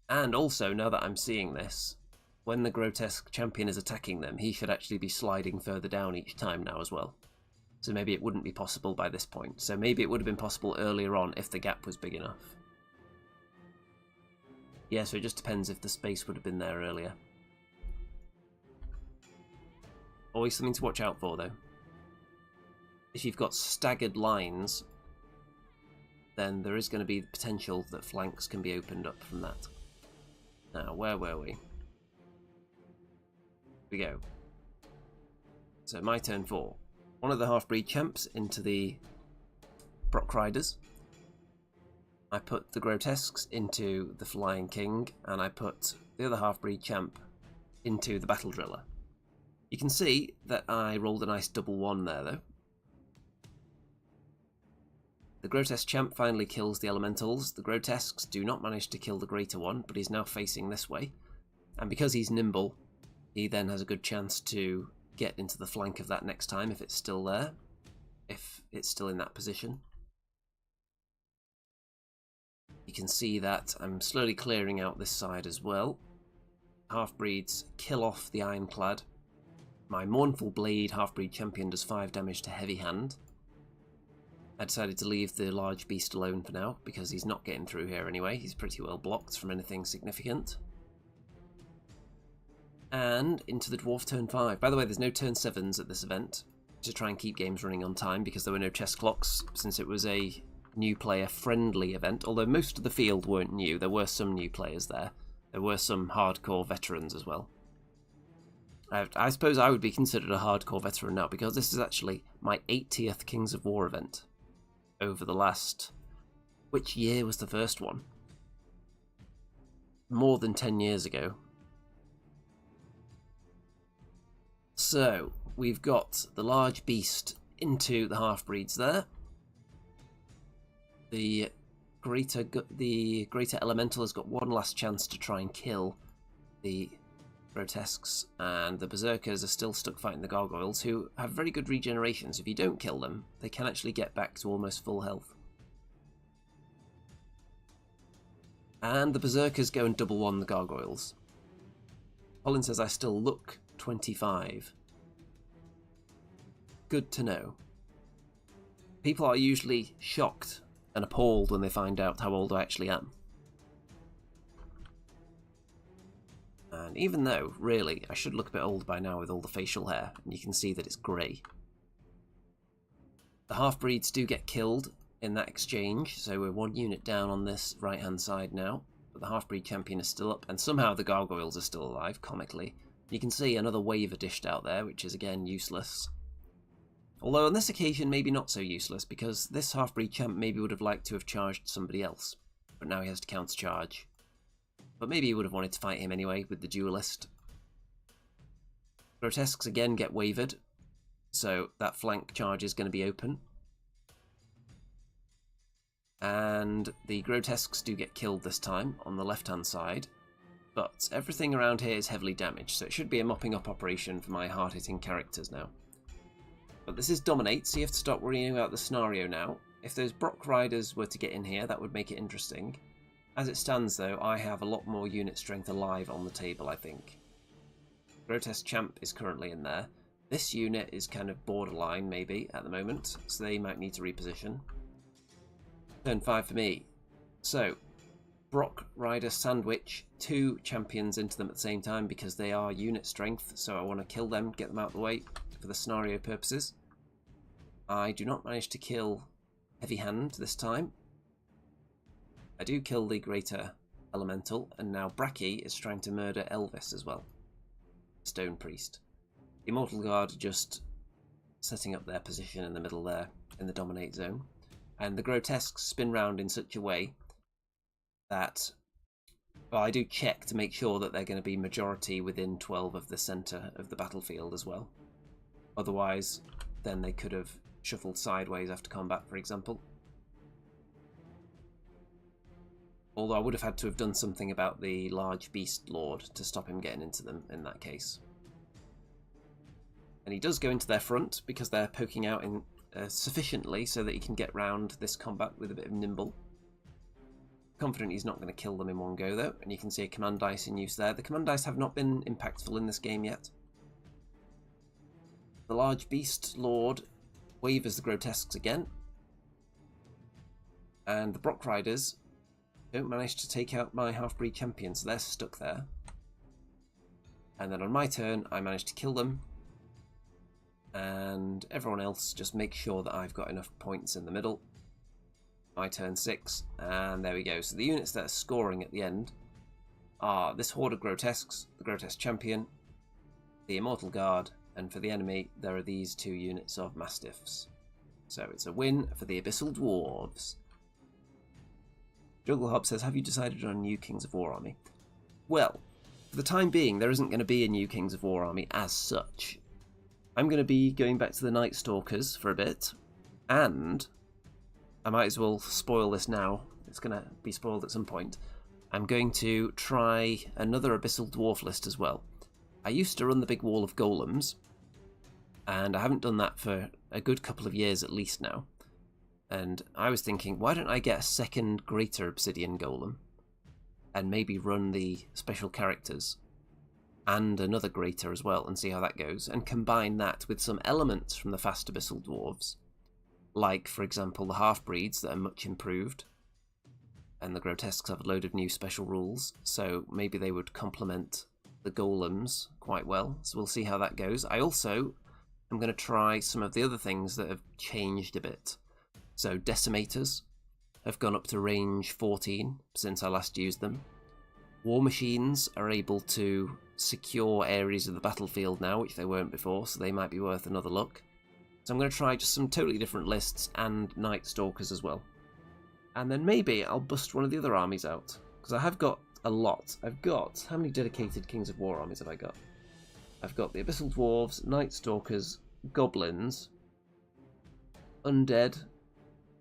And also, now that I'm seeing this, when the grotesque champion is attacking them, he should actually be sliding further down each time now as well. So maybe it wouldn't be possible by this point. So maybe it would have been possible earlier on if the gap was big enough. Yeah, so it just depends if the space would have been there earlier. Always something to watch out for, though. If you've got staggered lines, then there is going to be the potential that flanks can be opened up from that. Now, where were we? Here we go. So my turn 4. One of the half-breed champs into the Brock Riders. I put the Grotesques into the Flying King, and I put the other half-breed champ into the Battle Driller. You can see that I rolled a nice double 1 there, though. The Grotesque champ finally kills the Elementals. The Grotesques do not manage to kill the greater one, but he's now facing this way. And because he's nimble, he then has a good chance to get into the flank of that next time if it's still there, if it's still in that position. You can see that I'm slowly clearing out this side as well. Half-breeds kill off the Ironclad. My Mournful Blade half-breed champion does 5 damage to Heavy Hand. I decided to leave the large beast alone for now, because he's not getting through here anyway. He's pretty well blocked from anything significant. And into the Dwarf turn 5. By the way, there's no turn 7s at this event, to try and keep games running on time, because there were no chess clocks, since it was a new player friendly event, although most of the field weren't new. There were some new players there. There were some hardcore veterans as well. I suppose I would be considered a hardcore veteran now, because this is actually my 80th Kings of War event over the last... Which year was the first one? More than 10 years ago. So, we've got the large beast into the half-breeds there. The greater elemental has got one last chance to try and kill the grotesques, and the berserkers are still stuck fighting the gargoyles, who have very good regenerations. If you don't kill them, they can actually get back to almost full health. And the berserkers go and double 1 the gargoyles. Colin says I still look 25. Good to know. People are usually shocked and appalled when they find out how old I actually am. And even though, really, I should look a bit old by now with all the facial hair, and you can see that it's grey. The half-breeds do get killed in that exchange, so we're 1 unit down on this right-hand side now. But the half-breed champion is still up, and somehow the gargoyles are still alive, comically. You can see another waver dished out there, which is again useless. Although on this occasion maybe not so useless, because this half-breed champ maybe would have liked to have charged somebody else. But now he has to counter-charge. but maybe you would have wanted to fight him anyway with the duelist. Grotesques again get wavered, so that flank charge is going to be open. And the Grotesques do get killed this time on the left-hand side, but everything around here is heavily damaged, so it should be a mopping up operation for my hard-hitting characters now. But this is Dominate, so you have to start worrying about the scenario now. If those Brock Riders were to get in here, that would make it interesting. As it stands, though, I have a lot more unit strength alive on the table, I think. Grotesque Champ is currently in there. This unit is kind of borderline, maybe, at the moment, so they might need to reposition. Turn 5 for me. So, Brock Rider Sandwich, 2 champions into them at the same time because they are unit strength, so I want to kill them, get them out of the way for the scenario purposes. I do not manage to kill Heavy Hand this time. I do kill the Greater Elemental, and now Bracky is trying to murder Elvis as well. Stone Priest. The Immortal Guard just setting up their position in the middle there, in the Dominate zone. And the Grotesques spin round in such a way that, well, I do check to make sure that they're going to be majority within 12 of the centre of the battlefield as well. Otherwise, then they could have shuffled sideways after combat, for example. Although I would have had to have done something about the large beast lord to stop him getting into them in that case. And he does go into their front because they're poking out in sufficiently so that he can get round this combat with a bit of nimble. Confident he's not going to kill them in one go though, and you can see a command dice in use there. The command dice have not been impactful in this game yet. The large beast lord wavers the Grotesques again, and the Brock Riders don't manage to take out my half-breed champion, so they're stuck there. And then on my turn, I manage to kill them, and everyone else just makes sure that I've got enough points in the middle. My turn 6, and there we go. So the units that are scoring at the end are this horde of Grotesques, the Grotesque Champion, the Immortal Guard, and for the enemy there are these 2 units of Mastiffs. So it's a win for the Abyssal Dwarves. Jugglehob says, have you decided on a new Kings of War army? Well, for the time being there isn't going to be a new Kings of War army as such. I'm going to be going back to the Night Stalkers for a bit, and I might as well spoil this now. It's going to be spoiled at some point. I'm going to try another Abyssal Dwarf list as well. I used to run the big wall of golems, and I haven't done that for a good couple of years at least now. And I was thinking, why don't I get a second Greater Obsidian Golem, and maybe run the special characters, and another Greater as well, and see how that goes, and combine that with some elements from the FAST Abyssal Dwarves. Like, for example, the half-breeds that are much improved, and the Grotesques have a load of new special rules, so maybe they would complement the golems quite well, so we'll see how that goes. I also am going to try some of the other things that have changed a bit. So Decimators have gone up to range 14 since I last used them. War Machines are able to secure areas of the battlefield now, which they weren't before, so they might be worth another look. So I'm going to try just some totally different lists and Night Stalkers as well. And then maybe I'll bust one of the other armies out, because I have got a lot. I've got, how many dedicated Kings of War armies have I got? I've got the Abyssal Dwarves, Night Stalkers, Goblins, Undead,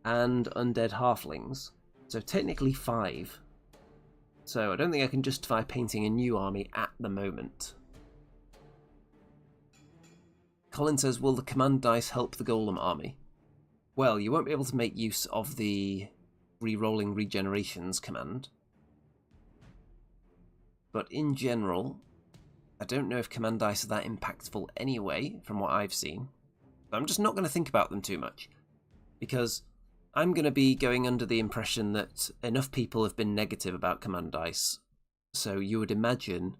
and Undead Halflings. So technically 5. So I don't think I can justify painting a new army at the moment. Colin says, will the command dice help the Golem army? Well, you won't be able to make use of the re-rolling regenerations command. But in general, I don't know if command dice are that impactful anyway, from what I've seen. But I'm just not going to think about them too much, because I'm going to be going under the impression that enough people have been negative about command dice, so you would imagine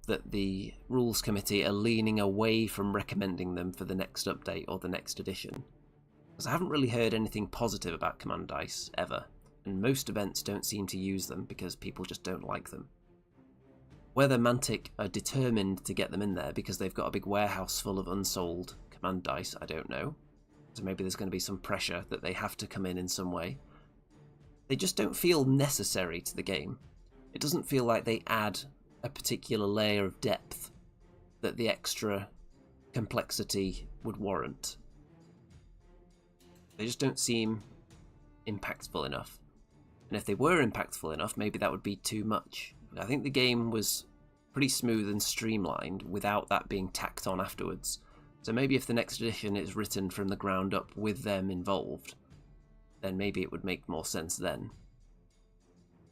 that the rules committee are leaning away from recommending them for the next update or the next edition. Because I haven't really heard anything positive about command dice ever, and most events don't seem to use them because people just don't like them. Whether Mantic are determined to get them in there because they've got a big warehouse full of unsold command dice, I don't know. So maybe there's going to be some pressure that they have to come in some way. They just don't feel necessary to the game. it doesn't feel like they add a particular layer of depth that the extra complexity would warrant. They just don't seem impactful enough. And if they were impactful enough, maybe that would be too much. I think the game was pretty smooth and streamlined without that being tacked on afterwards. So maybe if the next edition is written from the ground up with them involved, then maybe it would make more sense then.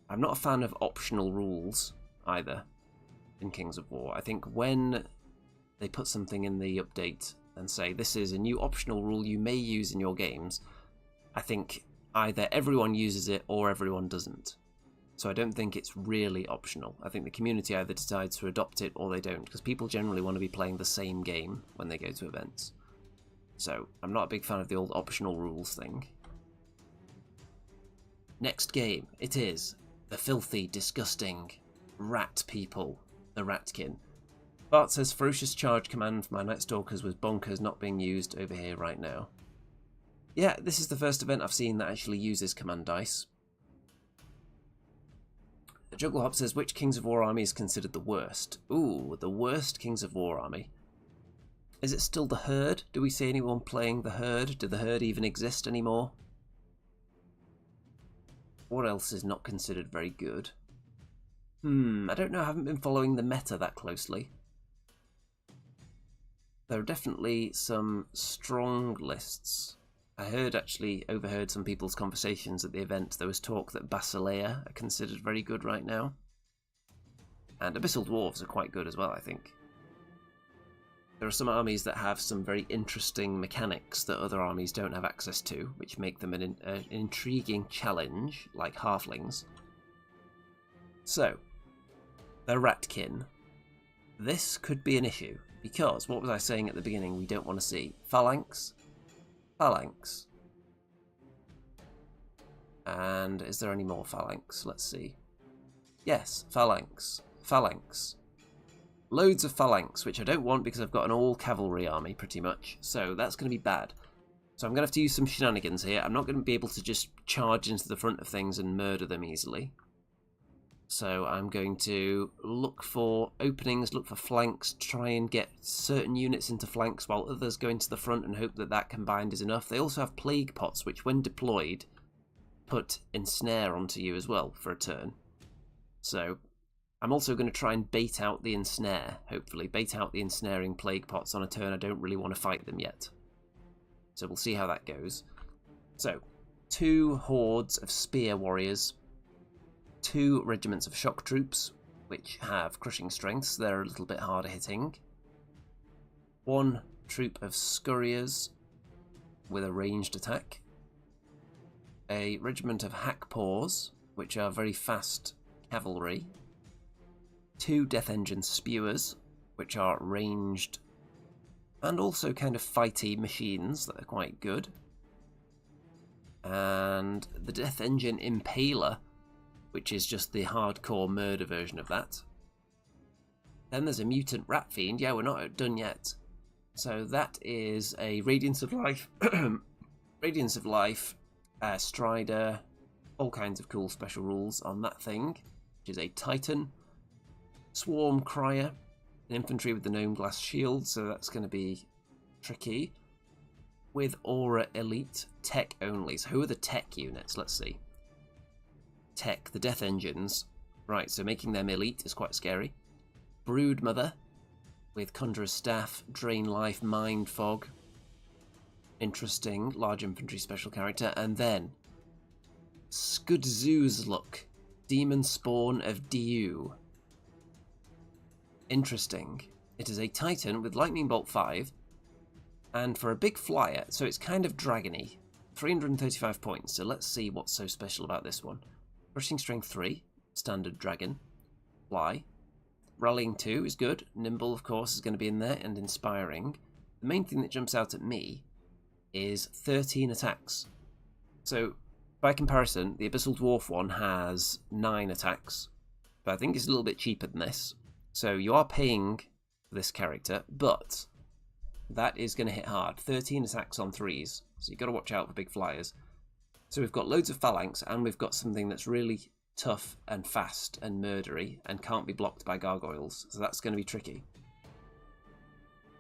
I'm not a fan of optional rules either in Kings of War. I think when they put something in the update and say this is a new optional rule you may use in your games, I think either everyone uses it or everyone doesn't. So I don't think it's really optional. I think the community either decides to adopt it or they don't, because people generally want to be playing the same game when they go to events. So I'm not a big fan of the old optional rules thing. Next game, it is the filthy, disgusting rat people, the Ratkin. Bart says ferocious charge command for my Night Stalkers was bonkers, not being used over here right now. Yeah, this is the first event I've seen that actually uses command dice. Jugglehop says, which Kings of War army is considered the worst? Ooh, the worst Kings of War army. Is it still the Herd? Do we see anyone playing the Herd? Do the Herd even exist anymore? What else is not considered very good? I don't know, I haven't been following the meta that closely. There are definitely some strong lists. I overheard some people's conversations at the event. There was talk that Basileia are considered very good right now. And Abyssal Dwarfs are quite good as well, I think. There are some armies that have some very interesting mechanics that other armies don't have access to, which make them an intriguing challenge, like Halflings. So, the Ratkin. This could be an issue, because, what was I saying at the beginning we don't want to see? Phalanx. Phalanx. And is there any more Phalanx? Let's see. Yes, Phalanx. Phalanx. Loads of Phalanx, which I don't want because I've got an all-cavalry army, pretty much. So that's going to be bad. So I'm going to have to use some shenanigans here. I'm not going to be able to just charge into the front of things and murder them easily. So I'm going to look for openings, look for flanks, try and get certain units into flanks while others go into the front and hope that that combined is enough. They also have plague pots, which when deployed, put ensnare onto you as well for a turn. So I'm also going to try and bait out the ensnare, hopefully. Bait out the ensnaring plague pots on a turn I don't really want to fight them yet. So we'll see how that goes. So, 2 hordes of spear warriors. 2 regiments of shock troops, which have crushing strengths, they're a little bit harder hitting. 1 troop of scurriers with a ranged attack. A regiment of hackpaws, which are very fast cavalry. 2 death engine spewers, which are ranged and also kind of fighty machines that are quite good. And the death engine impaler, which is just the hardcore murder version of that. Then there's a mutant rat fiend. Yeah, we're not done yet. So that is a Radiance of Life, Radiance of Life, Strider, all kinds of cool special rules on that thing, which is a Titan. Swarm Crier, an infantry with the gnome glass shield, so that's going to be tricky. With Aura Elite, tech only. So who are the tech units? Let's see. Tech, the death engines. Right, so making them elite is quite scary. Broodmother, with Conjurer's Staff, Drain Life, Mind Fog. Interesting, large infantry special character. And then, Skudzuzluk, Demon Spawn of Diu. Interesting. It is a Titan with Lightning Bolt 5, and for a big flyer, so it's kind of dragony. 335 points, so let's see what's so special about this one. Crushing Strength 3, standard dragon. Fly. Rallying 2 is good. Nimble, of course, is going to be in there, and Inspiring. The main thing that jumps out at me is 13 attacks. So, by comparison, the Abyssal Dwarf one has 9 attacks, but I think it's a little bit cheaper than this. So you are paying for this character, but that is going to hit hard. 13 attacks on 3s, so you've got to watch out for big flyers. So we've got loads of phalanx, and we've got something that's really tough and fast and murdery and can't be blocked by gargoyles, so that's going to be tricky.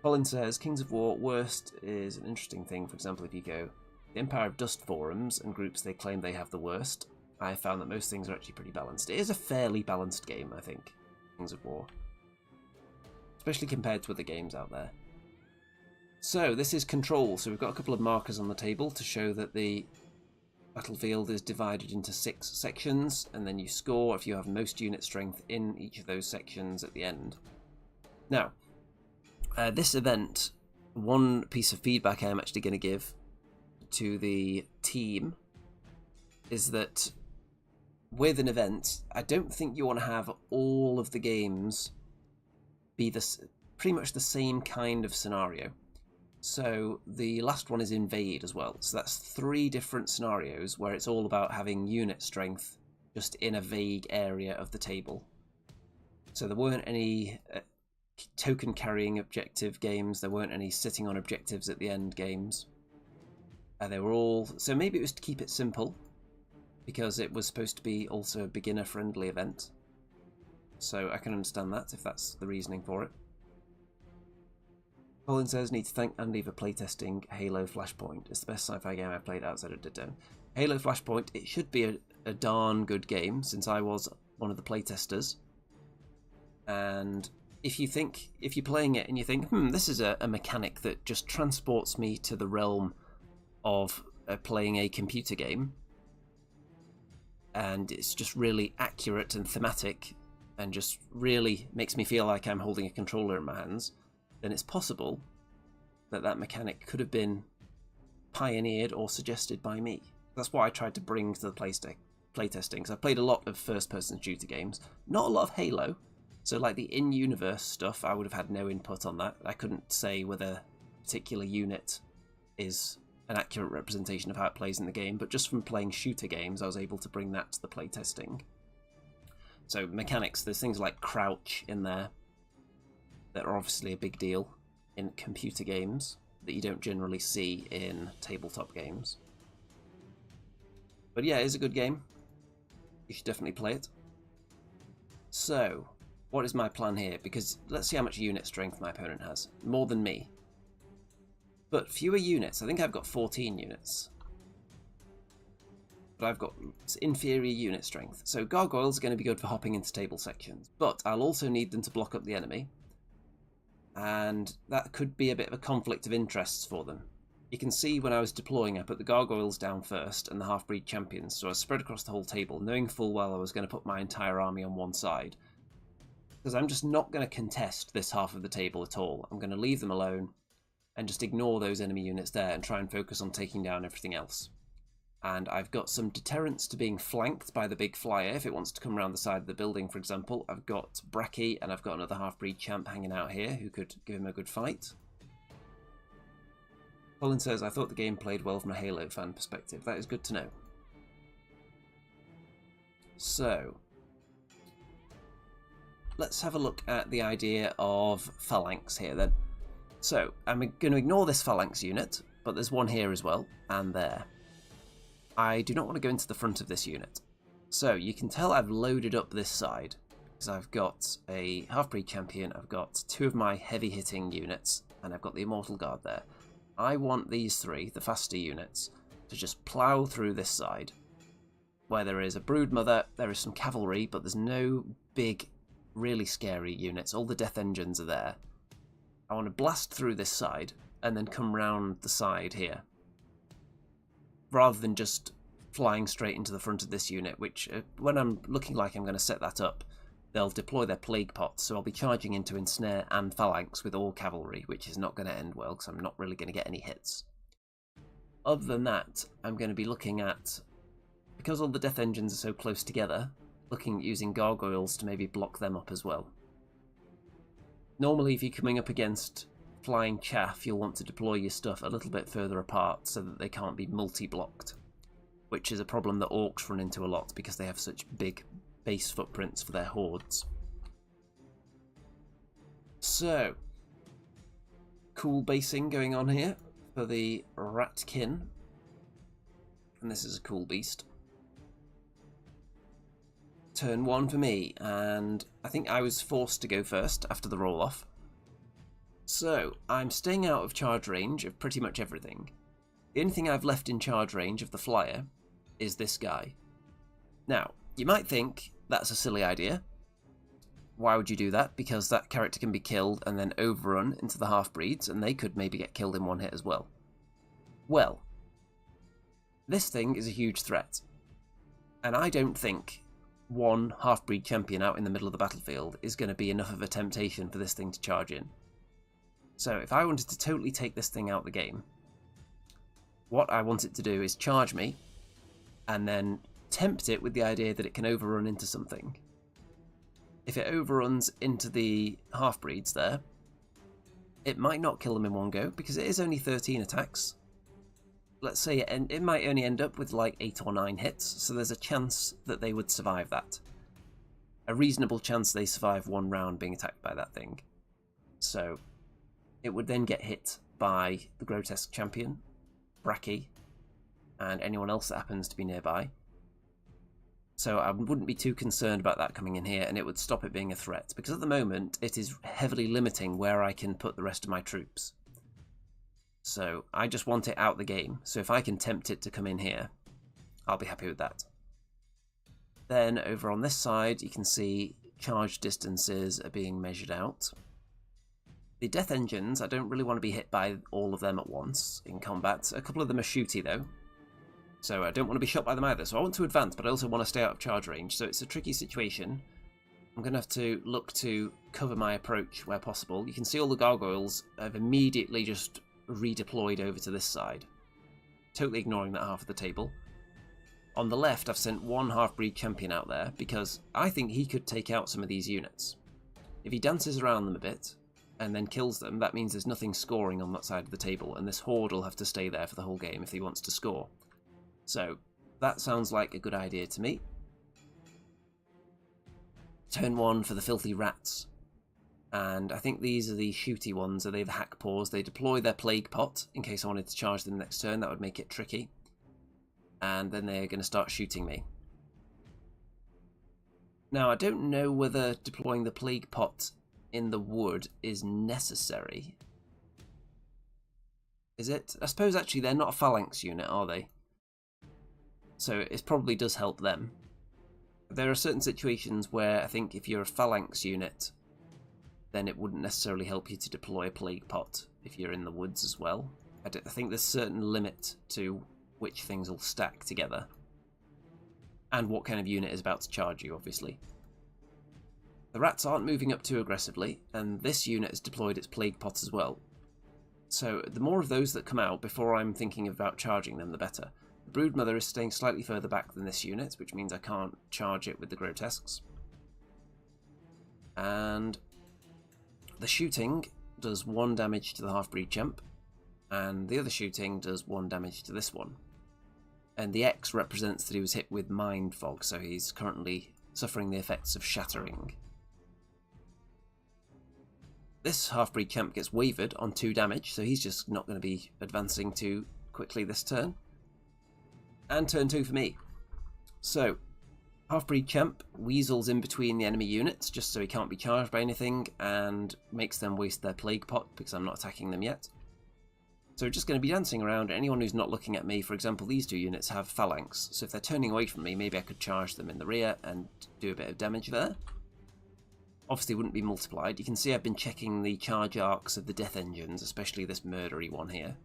Colin says, Kings of War, worst is an interesting thing. For example, if you go the Empire of Dust forums and groups, they claim they have the worst. I found that most things are actually pretty balanced. It is a fairly balanced game, I think, Kings of War. Especially compared to other games out there. So, this is control. So we've got a couple of markers on the table to show that the battlefield is divided into 6 sections, and then you score if you have most unit strength in each of those sections at the end. Now, this event, one piece of feedback I'm actually going to give to the team is that with an event, I don't think you want to have all of the games be pretty much the same kind of scenario. So the last one is Invade as well. So that's 3 different scenarios where it's all about having unit strength just in a vague area of the table. So there weren't any token carrying objective games, there weren't any sitting on objectives at the end games. They were all... So maybe it was to keep it simple, because it was supposed to be also a beginner-friendly event. So I can understand that, if that's the reasoning for it. Colin says, need to thank Andy for playtesting Halo Flashpoint. It's the best sci-fi game I've played outside of Dead. Halo Flashpoint, it should be a darn good game, since I was one of the playtesters. And if you're playing it and you think, this is a mechanic that just transports me to the realm of playing a computer game, and it's just really accurate and thematic, and just really makes me feel like I'm holding a controller in my hands, then it's possible that that mechanic could have been pioneered or suggested by me. That's what I tried to bring to the playtesting, because I've played a lot of first-person shooter games, not a lot of Halo, so like the in-universe stuff, I would have had no input on that. I couldn't say whether a particular unit is an accurate representation of how it plays in the game, but just from playing shooter games, I was able to bring that to the playtesting. So mechanics, there's things like crouch in there that are obviously a big deal in computer games that you don't generally see in tabletop games. But yeah, it is a good game. You should definitely play it. So, what is my plan here? Because let's see how much unit strength my opponent has. More than me. But fewer units. I think I've got 14 units. But I've got inferior unit strength. So gargoyles are going to be good for hopping into table sections. But I'll also need them to block up the enemy. And that could be a bit of a conflict of interests for them. You can see when I was deploying, I put the gargoyles down first and the half-breed champions, so I was spread across the whole table, knowing full well I was going to put my entire army on one side. Because I'm just not going to contest this half of the table at all. I'm going to leave them alone and just ignore those enemy units there and try and focus on taking down everything else. And I've got some deterrents to being flanked by the big flyer if it wants to come around the side of the building, for example. I've got Bracky and I've got another half-breed champ hanging out here who could give him a good fight. Colin says, I thought the game played well from a Halo fan perspective. That is good to know. So, let's have a look at the idea of phalanx here then. So, I'm going to ignore this phalanx unit, but there's one here as well, and there. I do not want to go into the front of this unit. So, you can tell I've loaded up this side, because I've got a half-breed champion, I've got 2 of my heavy-hitting units, and I've got the Immortal Guard there. I want these 3, the faster units, to just plough through this side, where there is a Broodmother, there is some cavalry, but there's no big, really scary units. All the death engines are there. I want to blast through this side, and then come round the side here, rather than just flying straight into the front of this unit, which, when I'm looking like I'm going to set that up, they'll deploy their plague pots, so I'll be charging into ensnare and phalanx with all cavalry, which is not going to end well, because I'm not really going to get any hits. Other than that, I'm going to be looking at, because all the death engines are so close together, looking at using gargoyles to maybe block them up as well. Normally, if you're coming up against flying chaff, you'll want to deploy your stuff a little bit further apart so that they can't be multi-blocked, which is a problem that orcs run into a lot because they have such big base footprints for their hordes. So, cool basing going on here for the Ratkin, and this is a cool beast. Turn 1 for me, and I think I was forced to go first after the roll-off. So, I'm staying out of charge range of pretty much everything. The only thing I've left in charge range of the flyer is this guy. Now, you might think that's a silly idea. Why would you do that? Because that character can be killed and then overrun into the half-breeds, and they could maybe get killed in one hit as well. Well, this thing is a huge threat, and I don't think one half-breed champion out in the middle of the battlefield is going to be enough of a temptation for this thing to charge in. So if I wanted to totally take this thing out of the game, what I want it to do is charge me, and then tempt it with the idea that it can overrun into something. If it overruns into the half-breeds there, it might not kill them in one go, because it is only 13 attacks. Let's say it might only end up with like 8 or 9 hits, so there's a chance that they would survive that. A reasonable chance they survive one round being attacked by that thing. So it would then get hit by the Grotesque Champion, Bracky, and anyone else that happens to be nearby. So I wouldn't be too concerned about that coming in here, and it would stop it being a threat, because at the moment it is heavily limiting where I can put the rest of my troops. So I just want it out the game, so if I can tempt it to come in here, I'll be happy with that. Then over on this side you can see charge distances are being measured out. The death engines, I don't really want to be hit by all of them at once in combat. A couple of them are shooty though, so I don't want to be shot by them either. So I want to advance, but I also want to stay out of charge range, so it's a tricky situation. I'm going to have to look to cover my approach where possible. You can see all the gargoyles have immediately just redeployed over to this side, totally ignoring that half of the table. On the left, I've sent one half-breed champion out there because I think he could take out some of these units. If he dances around them a bit and then kills them, that means there's nothing scoring on that side of the table, and this horde will have to stay there for the whole game if he wants to score. So that sounds like a good idea to me. Turn 1 for the filthy rats. And I think these are the shooty ones. Are they the hack paws? They deploy their plague pot in case I wanted to charge them next turn. That would make it tricky. And then they're going to start shooting me. Now, I don't know whether deploying the plague pot in the wood is necessary. Is it? I suppose actually they're not a phalanx unit, are they? So it probably does help them. There are certain situations where I think if you're a phalanx unit, then it wouldn't necessarily help you to deploy a plague pot if you're in the woods as well. I think there's a certain limit to which things will stack together, and what kind of unit is about to charge you, obviously. The rats aren't moving up too aggressively, and this unit has deployed its plague pot as well. So the more of those that come out before I'm thinking about charging them, the better. The Broodmother is staying slightly further back than this unit, which means I can't charge it with the Grotesques. And the shooting does 1 damage to the half-breed champ, and the other shooting does 1 damage to this one. And the X represents that he was hit with Mind Fog, so he's currently suffering the effects of shattering. This half-breed champ gets wavered on 2 damage, so he's just not going to be advancing too quickly this turn. And turn 2 for me. So, half-breed champ weasels in between the enemy units just so he can't be charged by anything, and makes them waste their plague pot because I'm not attacking them yet. So we're just going to be dancing around. Anyone who's not looking at me, for example, these 2 units have phalanx, so if they're turning away from me, maybe I could charge them in the rear and do a bit of damage there. Obviously wouldn't be multiplied. You can see I've been checking the charge arcs of the death engines, especially this murdery one here.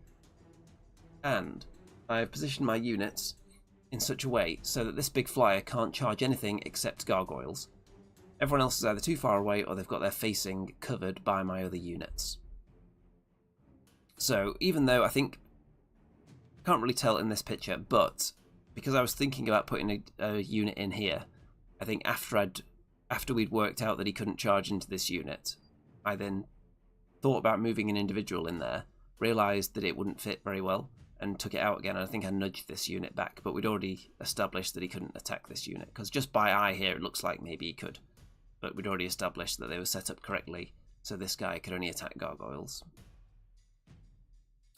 And I've positioned my units in such a way so that this big flyer can't charge anything except gargoyles. Everyone else is either too far away or they've got their facing covered by my other units. So even though I think, can't really tell in this picture, but because I was thinking about putting a unit in here, I think after we'd worked out that he couldn't charge into this unit, I then thought about moving an individual in there, realised that it wouldn't fit very well, and took it out again. I think I nudged this unit back, but we'd already established that he couldn't attack this unit, because just by eye here it looks like maybe he could, but we'd already established that they were set up correctly, so this guy could only attack gargoyles.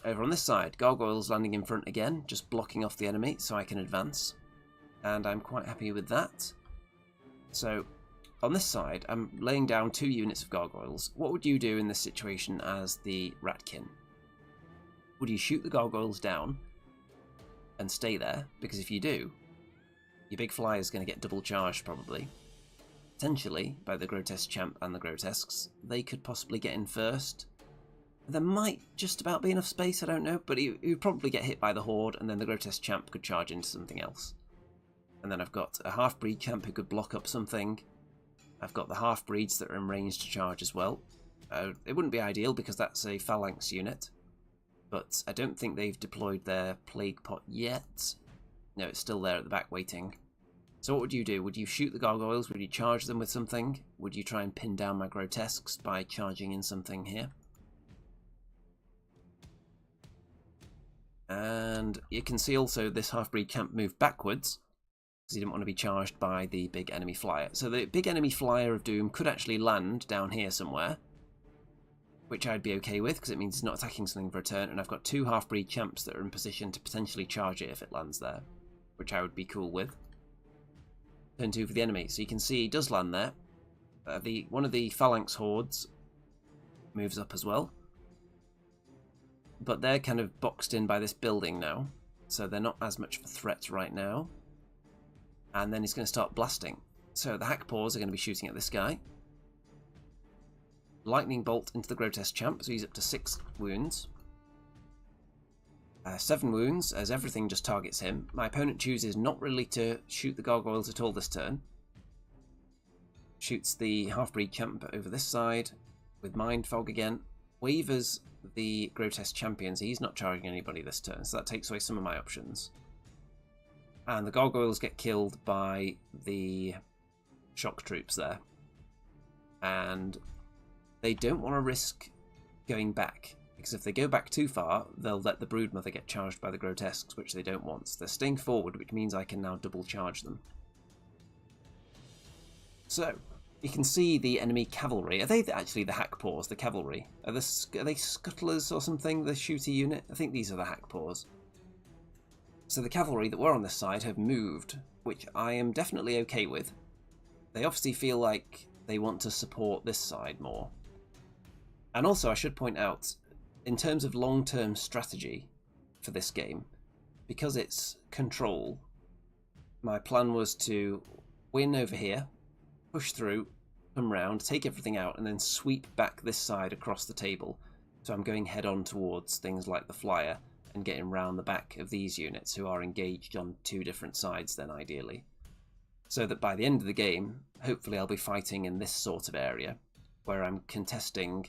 Over on this side, gargoyles landing in front again, just blocking off the enemy so I can advance, and I'm quite happy with that. So on this side, I'm laying down 2 units of gargoyles. What would you do in this situation as the ratkin? Would you shoot the gargoyles down and stay there? Because if you do, your big fly is going to get double charged probably. Potentially, by the grotesque champ and the grotesques, they could possibly get in first. There might just about be enough space, I don't know, but he would probably get hit by the horde, and then the grotesque champ could charge into something else. And then I've got a half-breed champ who could block up something. I've got the half-breeds that are in range to charge as well. It wouldn't be ideal because that's a phalanx unit, but I don't think they've deployed their plague pot yet. No, it's still there at the back waiting. So what would you do? Would you shoot the gargoyles? Would you charge them with something? Would you try and pin down my grotesques by charging in something here? And you can see also this half-breed camp move backwards because he didn't want to be charged by the big enemy flyer. So the big enemy flyer of doom could actually land down here somewhere, which I'd be okay with because it means he's not attacking something for a turn, and I've got 2 half-breed champs that are in position to potentially charge it if it lands there, which I would be cool with. Turn 2 for the enemy. So you can see he does land there. One of the phalanx hordes moves up as well. But they're kind of boxed in by this building now, so they're not as much of a threat right now. And then he's going to start blasting. So the hack paws are going to be shooting at this guy. Lightning bolt into the grotesque champ, so he's up to 6 wounds. 7 wounds, as everything just targets him. My opponent chooses not really to shoot the gargoyles at all this turn. Shoots the half-breed champ over this side with mind fog again. Wavers the grotesque champions. He's not charging anybody this turn, so that takes away some of my options. And the gargoyles get killed by the shock troops there. And they don't want to risk going back, because if they go back too far, they'll let the broodmother get charged by the grotesques, which they don't want. So they're staying forward, which means I can now double charge them. So you can see the enemy cavalry. Are they actually the hack paws, the cavalry? Are they scuttlers or something, the shooty unit? I think these are the hack paws. So the cavalry that were on this side have moved, which I am definitely okay with. They obviously feel like they want to support this side more. And also I should point out, in terms of long-term strategy for this game, because it's control, my plan was to win over here, push through, come round, take everything out, and then sweep back this side across the table. So I'm going head-on towards things like the flyer and getting round the back of these units who are engaged on 2 different sides then, ideally. So that by the end of the game, hopefully I'll be fighting in this sort of area, where I'm contesting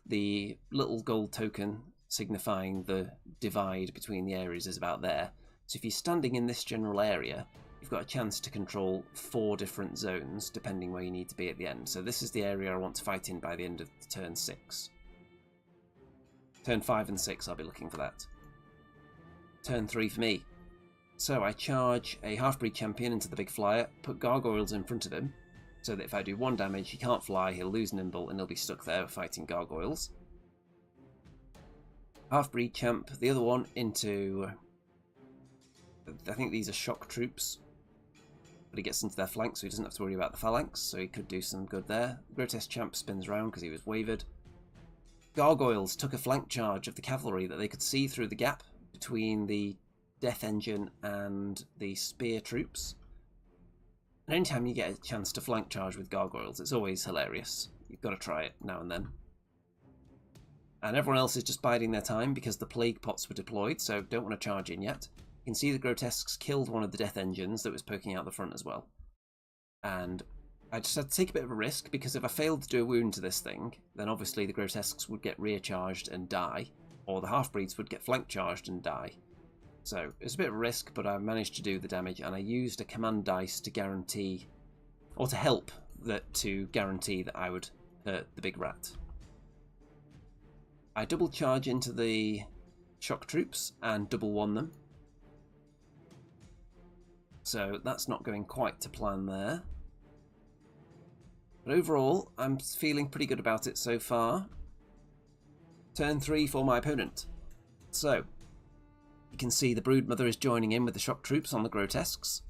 the little gold token signifying the divide between the areas is about there. So if you're standing in this general area, you've got a chance to control 4 different zones depending where you need to be at the end. So this is the area I want to fight in by the end of turn 6. Turn 5 and 6 I'll be looking for that. Turn 3 for me. So I charge a half-breed champion into the big flyer, put gargoyles in front of him, so that if I do 1 damage, he can't fly, he'll lose nimble, and he'll be stuck there fighting gargoyles. Half-breed champ, the other one, into... I think these are shock troops, but he gets into their flanks, so he doesn't have to worry about the phalanx, so he could do some good there. Grotesque champ spins around because he was wavered. Gargoyles took a flank charge of the cavalry that they could see through the gap between the death engine and the spear troops. And anytime you get a chance to flank charge with gargoyles, it's always hilarious. You've got to try it now and then. And everyone else is just biding their time because the plague pots were deployed, so don't want to charge in yet. You can see the grotesques killed one of the death engines that was poking out the front as well. And I just had to take a bit of a risk, because if I failed to do a wound to this thing, then obviously the grotesques would get rear charged and die, or the half-breeds would get flank charged and die. So it's a bit of a risk, but I managed to do the damage, and I used a command dice to guarantee, or to help, to guarantee that I would hurt the big rat. I double charge into the shock troops and double one them. So that's not going quite to plan there. But overall, I'm feeling pretty good about it so far. Turn 3 for my opponent. So you can see the broodmother is joining in with the shock troops on the grotesques.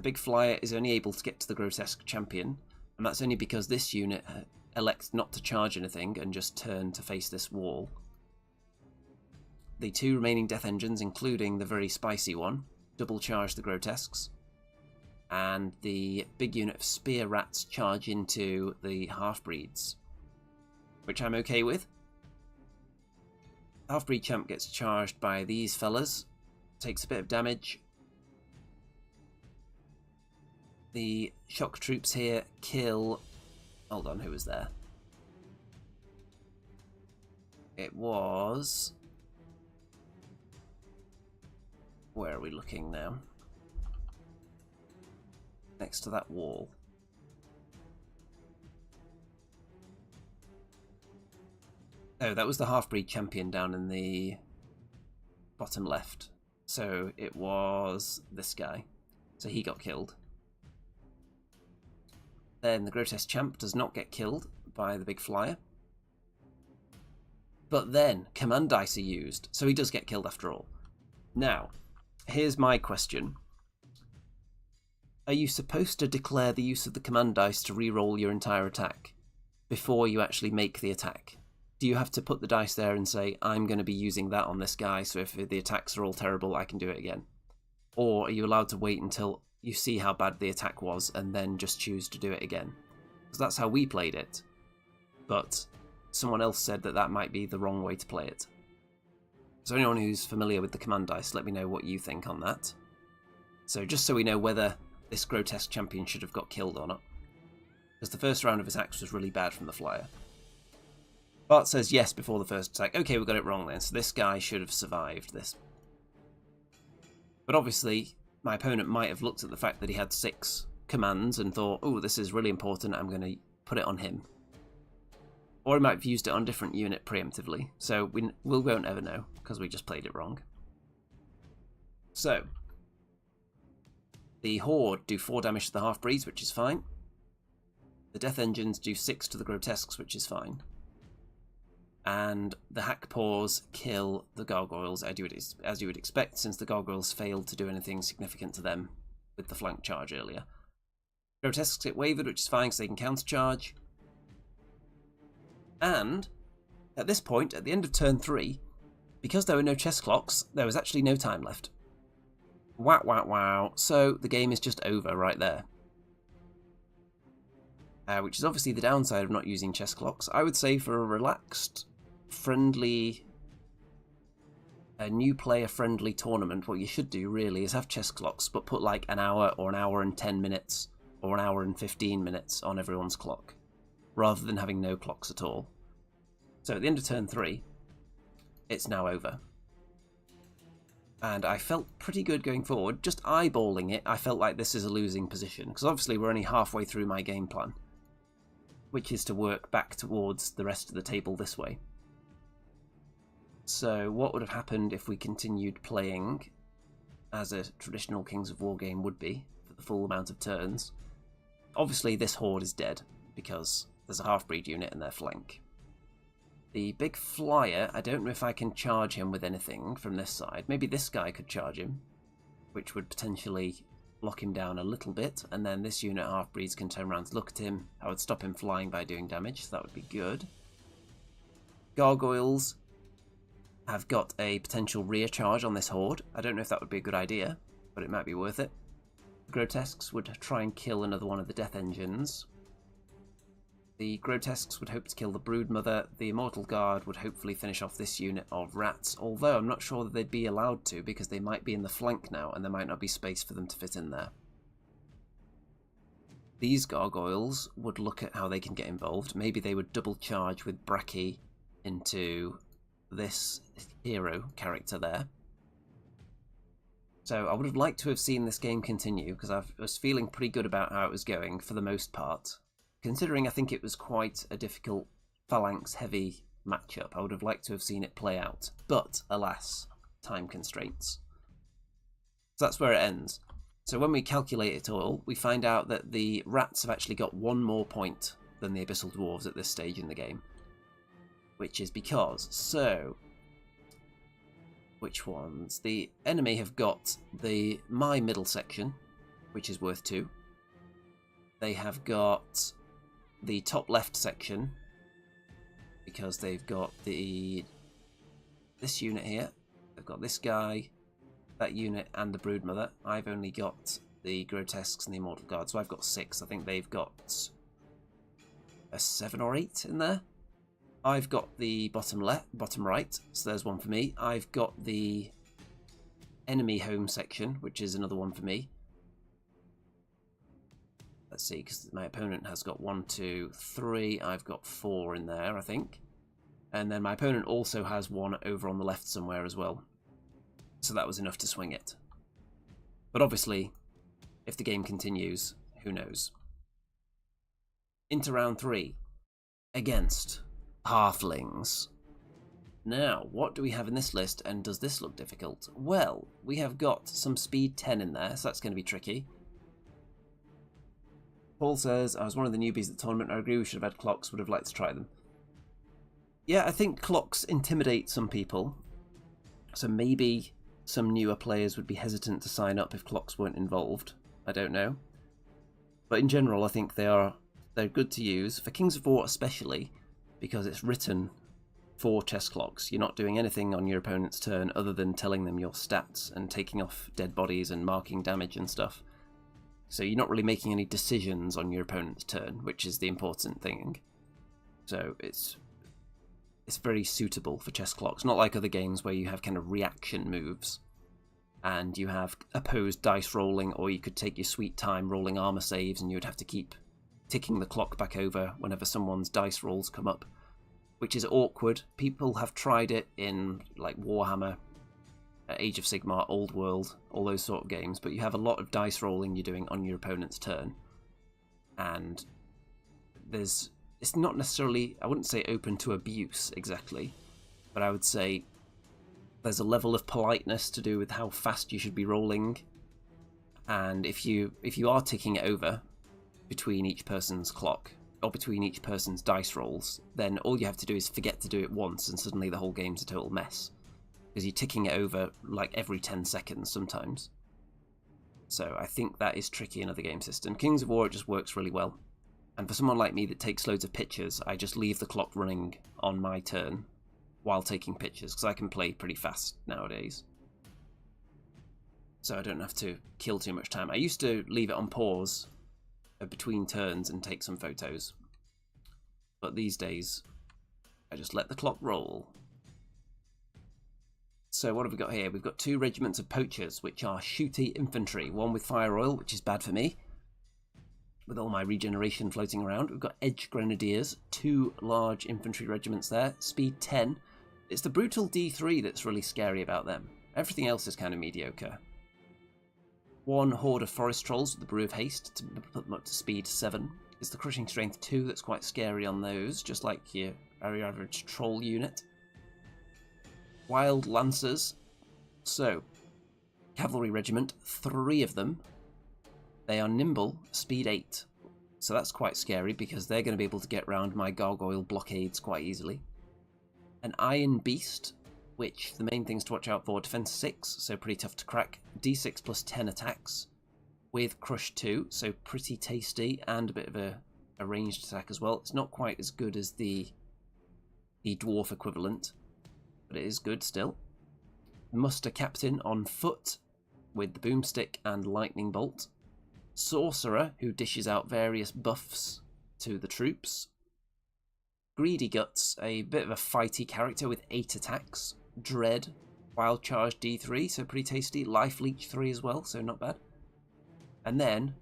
The big flyer is only able to get to the grotesque champion, and that's only because this unit elects not to charge anything and just turn to face this wall. The 2 remaining death engines, including the very spicy one, double charge the grotesques, and the big unit of spear rats charge into the half-breeds, which I'm okay with. Half-breed champ gets charged by these fellas, takes a bit of damage. The shock troops here kill... Hold on, who was there? It was... Where are we looking now? Next to that wall. Oh, that was the half-breed champion down in the bottom left. So it was this guy. So he got killed. Then the grotesque champ does not get killed by the big flyer. But then command dice are used, so he does get killed after all. Now, here's my question. Are you supposed to declare the use of the command dice to re-roll your entire attack before you actually make the attack? Do you have to put the dice there and say, I'm going to be using that on this guy, so if the attacks are all terrible, I can do it again? Or are you allowed to wait until you see how bad the attack was and then just choose to do it again? Because that's how we played it. But someone else said that that might be the wrong way to play it. So anyone who's familiar with the command dice, let me know what you think on that. So just so we know whether this grotesque champion should have got killed or not. Because the first round of attacks was really bad from the flyer. Bart says yes before the first attack. Okay, we got it wrong then, so this guy should have survived this. But obviously, my opponent might have looked at the fact that he had 6 commands and thought, oh, this is really important, I'm going to put it on him. Or he might have used it on a different unit preemptively, so we won't ever know, because we just played it wrong. So, the Horde do 4 damage to the half-breeds, which is fine. The Death Engines do 6 to the Grotesques, which is fine. And the Hack Paws kill the Gargoyles, as you would expect, since the Gargoyles failed to do anything significant to them with the flank charge earlier. Grotesques get wavered, which is fine because they can countercharge. And at this point, at the end of turn 3, because there were no chess clocks, there was actually no time left. Wow, wow, wow. So the game is just over right there. Which is obviously the downside of not using chess clocks. I would say for a relaxed, friendly, new player-friendly tournament, what you should do really is have chess clocks, but put like an hour or an hour and 10 minutes or an hour and 15 minutes on everyone's clock, rather than having no clocks at all. So at the end of turn 3, it's now over. And I felt pretty good going forward. Just eyeballing it, I felt like this is a losing position, because obviously we're only halfway through my game plan, which is to work back towards the rest of the table this way. So what would have happened if we continued playing as a traditional Kings of War game would be, for the full amount of turns? Obviously this Horde is dead, because there's a half-breed unit in their flank. The big flyer, I don't know if I can charge him with anything from this side. Maybe this guy could charge him, which would potentially lock him down a little bit, and then this unit half-breeds can turn around to look at him. I would stop him flying by doing damage, so that would be good. Gargoyles have got a potential rear charge on this Horde. I don't know if that would be a good idea, but it might be worth it. Grotesques would try and kill another one of the Death Engines. The Grotesques would hope to kill the Broodmother. The Immortal Guard would hopefully finish off this unit of rats, although I'm not sure that they'd be allowed to, because they might be in the flank now, and there might not be space for them to fit in there. These Gargoyles would look at how they can get involved. Maybe they would double charge with Bracky into this hero character there. So I would have liked to have seen this game continue, because I was feeling pretty good about how it was going for the most part. Considering I think it was quite a difficult phalanx-heavy matchup, I would have liked to have seen it play out. But, alas, time constraints. So that's where it ends. So when we calculate it all, we find out that the rats have actually got 1 more point than the Abyssal Dwarves at this stage in the game. Which is because, so... which ones? The enemy have got my middle section, which is worth 2. They have got the top left section, because they've got this unit here. They've got this guy, that unit, and the Broodmother. I've only got the Grotesques and the Immortal Guard, so I've got 6. I think they've got a 7 or 8 in there. I've got the bottom right, so there's one for me. I've got the enemy home section, which is another one for me. Let's see, because my opponent has got 1, 2, 3. I've got 4 in there, I think. And then my opponent also has 1 over on the left somewhere as well. So that was enough to swing it. But obviously, if the game continues, who knows? Into round 3. Against Halflings. Now, what do we have in this list, and does this look difficult? Well, we have got some speed 10 in there, so that's going to be tricky. Paul says, I was one of the newbies at the tournament. I agree we should have had clocks, would have liked to try them. Yeah, I think clocks intimidate some people, so maybe some newer players would be hesitant to sign up if clocks weren't involved. I don't know. But in general, I think they're good to use, for Kings of War especially, because it's written for chess clocks. You're not doing anything on your opponent's turn other than telling them your stats and taking off dead bodies and marking damage and stuff. So you're not really making any decisions on your opponent's turn, which is the important thing. So it's very suitable for chess clocks. Not like other games where you have kind of reaction moves and you have opposed dice rolling, or you could take your sweet time rolling armor saves and you would have to keep ticking the clock back over whenever someone's dice rolls come up, which is awkward. People have tried it in like Warhammer, Age of Sigmar, Old World, all those sort of games, but you have a lot of dice rolling you're doing on your opponent's turn, and it's not necessarily, I wouldn't say open to abuse exactly, but I would say there's a level of politeness to do with how fast you should be rolling, and if you are ticking it over between each person's clock, or between each person's dice rolls, then all you have to do is forget to do it once and suddenly the whole game's a total mess. Because you're ticking it over like every 10 seconds sometimes. So I think that is tricky in other game systems. Kings of War, it just works really well. And for someone like me that takes loads of pictures, I just leave the clock running on my turn while taking pictures, because I can play pretty fast nowadays. So I don't have to kill too much time. I used to leave it on pause between turns and take some photos. But these days, I just let the clock roll. So what have we got here? We've got 2 regiments of poachers, which are shooty infantry. One with fire oil, which is bad for me, with all my regeneration floating around. We've got edge grenadiers, 2 large infantry regiments there, speed 10. It's the brutal D3 that's really scary about them. Everything else is kind of mediocre. 1 horde of forest trolls with the brew of haste to put them up to speed 7. It's the crushing strength 2 that's quite scary on those, just like your very average troll unit. Wild lancers. So, cavalry regiment, 3 of them. They are nimble, speed 8. So that's quite scary because they're going to be able to get round my gargoyle blockades quite easily. An iron beast, which the main things to watch out for, defense 6, so pretty tough to crack. D6 plus 10 attacks with crush 2, so pretty tasty, and a bit of a ranged attack as well. It's not quite as good as the dwarf equivalent, but it is good still. Muster captain on foot with the boomstick and lightning bolt. Sorcerer, who dishes out various buffs to the troops. Greedy Guts, a bit of a fighty character with 8 attacks. Dread, wild charge D3, so pretty tasty. Life leech 3 as well, so not bad. And then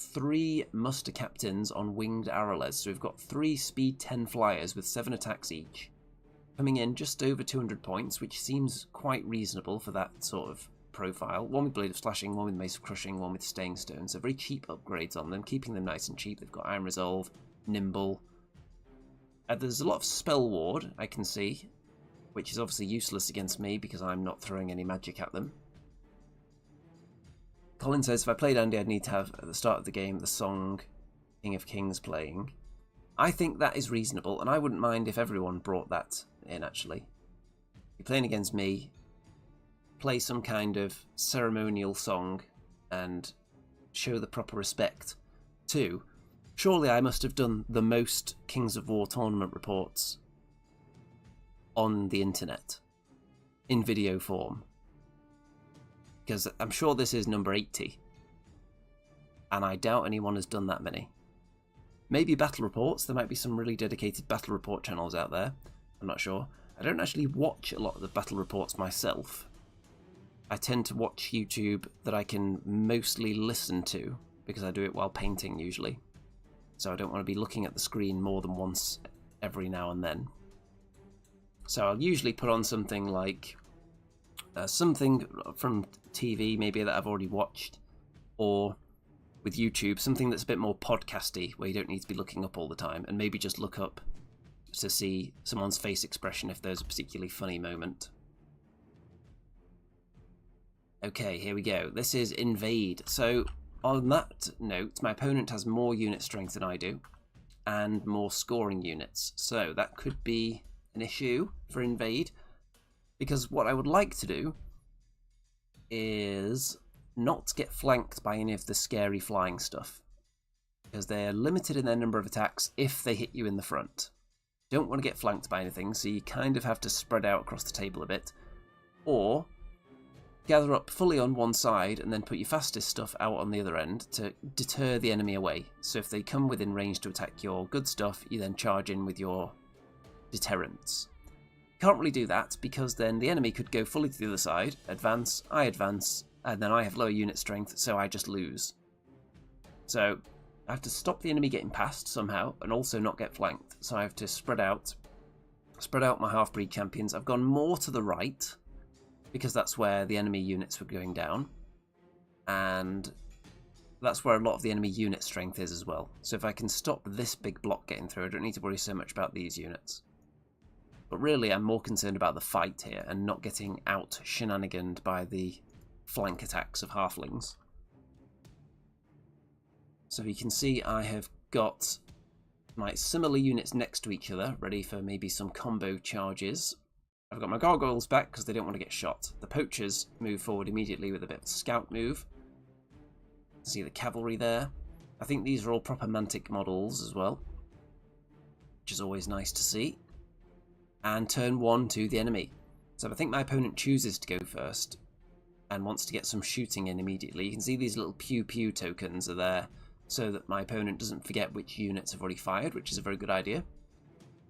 3 muster captains on winged arrowlets. So we've got 3 speed 10 flyers with 7 attacks each, coming in just over 200 points, which seems quite reasonable for that sort of profile. 1 with Blade of Slashing, 1 with Mace of Crushing, 1 with Staying Stone. So very cheap upgrades on them, keeping them nice and cheap. They've got Iron Resolve, Nimble. There's a lot of Spell Ward, I can see, which is obviously useless against me because I'm not throwing any magic at them. Colin says, if I played Andy, I'd need to have, at the start of the game, the song King of Kings playing. I think that is reasonable, and I wouldn't mind if everyone brought that in, actually. If you're playing against me, play some kind of ceremonial song, and show the proper respect to. Surely I must have done the most Kings of War tournament reports on the internet in video form, because I'm sure this is number 80, and I doubt anyone has done that many. Maybe battle reports. There might be some really dedicated battle report channels out there. I'm not sure. I don't actually watch a lot of the battle reports myself. I tend to watch YouTube that I can mostly listen to, because I do it while painting usually. So I don't want to be looking at the screen more than once every now and then. So I'll usually put on something like something from TV maybe that I've already watched, or with YouTube, something that's a bit more podcasty, where you don't need to be looking up all the time, and maybe just look up to see someone's face expression if there's a particularly funny moment. Okay, here we go. This is Invade. So on that note, my opponent has more unit strength than I do, and more scoring units. So that could be an issue for Invade, because what I would like to do is not get flanked by any of the scary flying stuff, because they're limited in their number of attacks if they hit you in the front. Don't want to get flanked by anything, so you kind of have to spread out across the table a bit, or gather up fully on one side and then put your fastest stuff out on the other end to deter the enemy away. So if they come within range to attack your good stuff, you then charge in with your deterrents. Can't really do that, because then the enemy could go fully to the other side, advance, and then I have lower unit strength, so I just lose. So I have to stop the enemy getting past somehow, and also not get flanked. So I have to spread out my half-breed champions. I've gone more to the right, because that's where the enemy units were going down, and that's where a lot of the enemy unit strength is as well. So if I can stop this big block getting through, I don't need to worry so much about these units. But really, I'm more concerned about the fight here, and not getting out shenaniganed by the flank attacks of halflings. So you can see I have got my similar units next to each other, ready for maybe some combo charges. I've got my gargoyles back because they don't want to get shot. The poachers move forward immediately with a bit of a scout move. See the cavalry there. I think these are all proper Mantic models as well, which is always nice to see. And turn one to the enemy. So I think my opponent chooses to go first and wants to get some shooting in immediately. You can see these little pew pew tokens are there so that my opponent doesn't forget which units have already fired, which is a very good idea.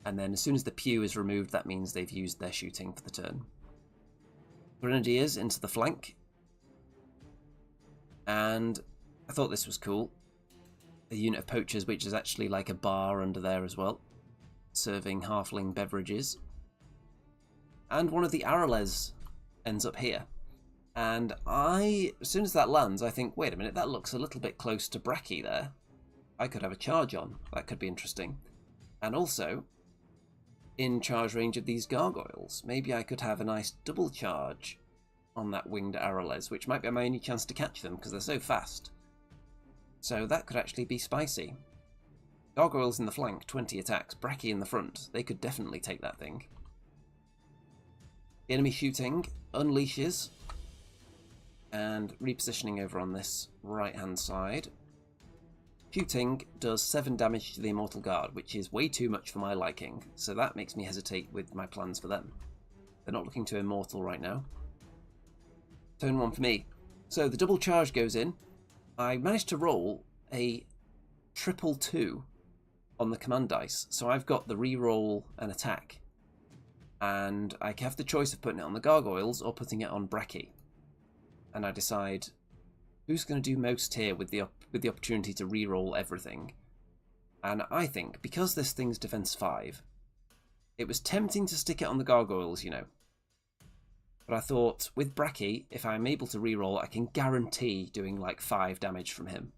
And then as soon as the pew is removed, that means they've used their shooting for the turn. Grenadiers into the flank. And I thought this was cool. A unit of poachers, which is actually like a bar under there as well, serving halfling beverages. And one of the Arales ends up here. And as soon as that lands, I think, wait a minute, that looks a little bit close to Bracky there. I could have a charge on. That could be interesting. And also, in charge range of these gargoyles, maybe I could have a nice double charge on that winged Arales, which might be my only chance to catch them because they're so fast. So that could actually be spicy. Gargoyles in the flank, 20 attacks. Bracky in the front. They could definitely take that thing. The enemy shooting unleashes. And repositioning over on this right-hand side. Shooting does 7 damage to the Immortal Guard, which is way too much for my liking. So that makes me hesitate with my plans for them. They're not looking too immortal right now. Turn 1 for me. So the double charge goes in. I managed to roll a 2-2 on the command dice. So I've got the reroll and attack. And I have the choice of putting it on the gargoyles or putting it on Bracky. And I decide who's going to do most here with the opportunity to reroll everything. And I think, because this thing's defense 5, it was tempting to stick it on the gargoyles, you know. But I thought, with Bracky, if I'm able to reroll, I can guarantee doing like 5 damage from him.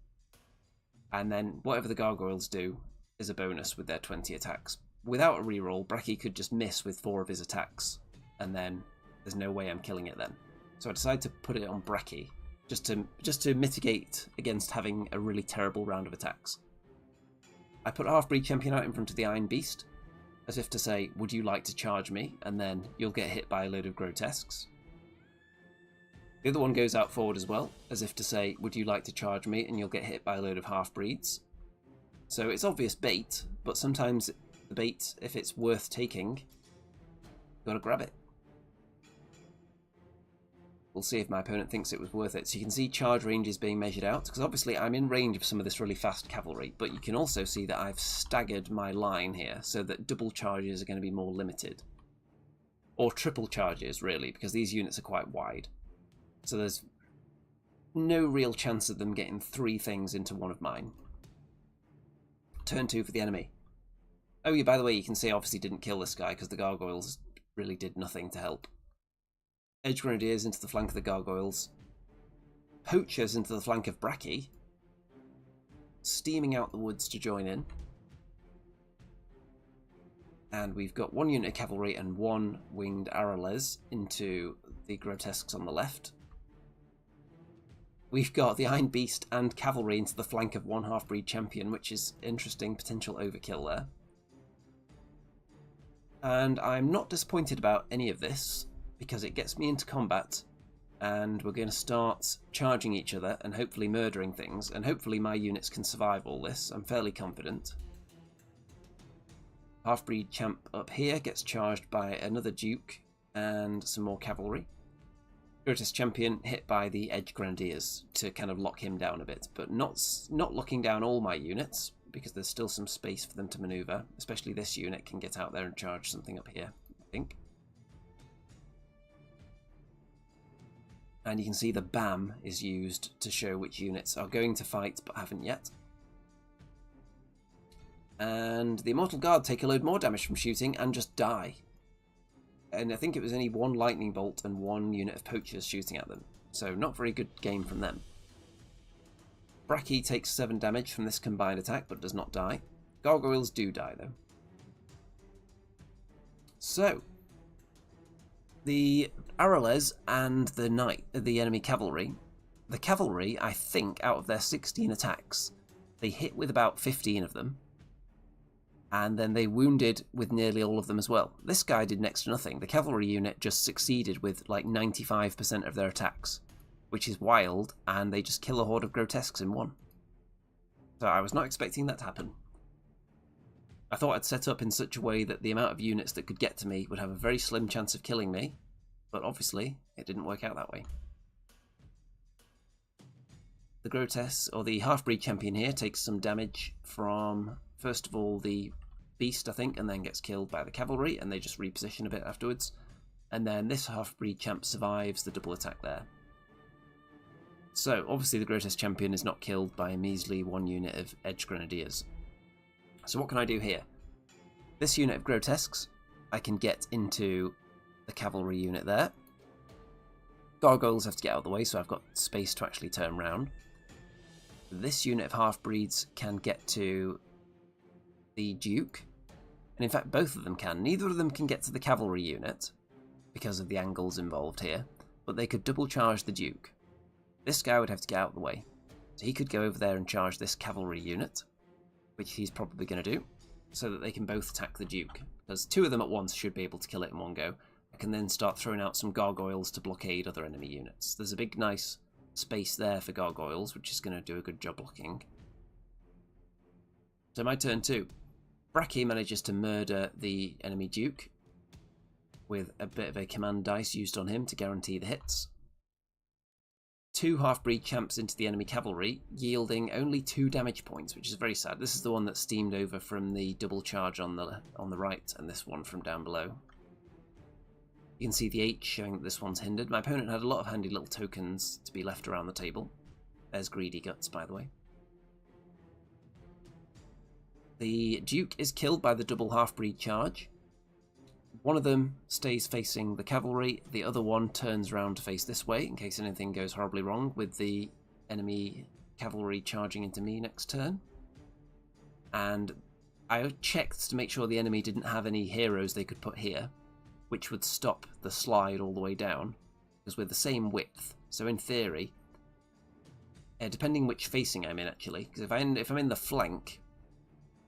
And then whatever the gargoyles do is a bonus with their 20 attacks. Without a reroll, Bracky could just miss with 4 of his attacks, and then there's no way I'm killing it then. So I decided to put it on Bracky, just to mitigate against having a really terrible round of attacks. I put Half-Breed Champion out in front of the Iron Beast, as if to say, would you like to charge me? And then you'll get hit by a load of grotesques. The other one goes out forward as well, as if to say, would you like to charge me? And you'll get hit by a load of half-breeds. So it's obvious bait, but sometimes the bait, if it's worth taking, you've got to grab it. We'll see if my opponent thinks it was worth it. So you can see charge range is being measured out, because obviously I'm in range of some of this really fast cavalry, but you can also see that I've staggered my line here so that double charges are going to be more limited. Or triple charges, really, because these units are quite wide. So there's no real chance of them getting 3 things into one of mine. Turn 2 for the enemy. Oh yeah, by the way, you can see I obviously didn't kill this guy because the gargoyles really did nothing to help. Edge Grenadiers into the flank of the gargoyles. Poachers into the flank of Bracky. Steaming out the woods to join in. And we've got 1 unit of cavalry and 1 winged Arrowles into the grotesques on the left. We've got the Iron Beast and cavalry into the flank of 1 half-breed champion, which is interesting potential overkill there. And I'm not disappointed about any of this, because it gets me into combat, and we're going to start charging each other and hopefully murdering things, and hopefully my units can survive all this. I'm fairly confident. Half-breed champ up here gets charged by another duke and some more cavalry. Grotesque champion hit by the edge grenadiers to kind of lock him down a bit, but not locking down all my units, because there's still some space for them to maneuver. Especially this unit can get out there and charge something up here, I think. And you can see the BAM is used to show which units are going to fight but haven't yet. And the Immortal Guard take a load more damage from shooting and just die. And I think it was only 1 lightning bolt and 1 unit of poachers shooting at them. So not very good game from them. Bracky takes 7 damage from this combined attack but does not die. Gargoyles do die though. So the Arrowles and the enemy cavalry. The cavalry, I think, out of their 16 attacks, they hit with about 15 of them. And then they wounded with nearly all of them as well. This guy did next to nothing. The cavalry unit just succeeded with like 95% of their attacks, which is wild, and they just kill a horde of grotesques in one. So I was not expecting that to happen. I thought I'd set up in such a way that the amount of units that could get to me would have a very slim chance of killing me, but obviously it didn't work out that way. The grotesque, or the half-breed champion here, takes some damage from, first of all, the beast, I think, and then gets killed by the cavalry, and they just reposition a bit afterwards. And then this half-breed champ survives the double attack there. So, obviously the grotesque champion is not killed by a measly 1 unit of edge grenadiers. So what can I do here? This unit of grotesques, I can get into the cavalry unit there. Gargoyles have to get out of the way, so I've got space to actually turn round. This unit of half-breeds can get to the duke, and in fact both of them can. Neither of them can get to the cavalry unit because of the angles involved here, but they could double charge the duke. This guy would have to get out of the way, so he could go over there and charge this cavalry unit, which he's probably going to do, so that they can both attack the duke, because 2 of them at once should be able to kill it in one go. I can then start throwing out some gargoyles to blockade other enemy units. There's a big nice space there for gargoyles, which is going to do a good job blocking. So my turn 2. Bracky manages to murder the enemy duke with a bit of a command dice used on him to guarantee the hits. 2 half-breed champs into the enemy cavalry, yielding only 2 damage points, which is very sad. This is the one that steamed over from the double charge on the right, and this one from down below. You can see the H showing that this one's hindered. My opponent had a lot of handy little tokens to be left around the table. There's Greedy Guts, by the way. The Duke is killed by the double half-breed charge. One of them stays facing the cavalry, the other one turns around to face this way in case anything goes horribly wrong with the enemy cavalry charging into me next turn. And I checked to make sure the enemy didn't have any heroes they could put here, which would stop the slide all the way down, because we're the same width. So in theory, depending which facing I'm in actually, because if I'm in the flank,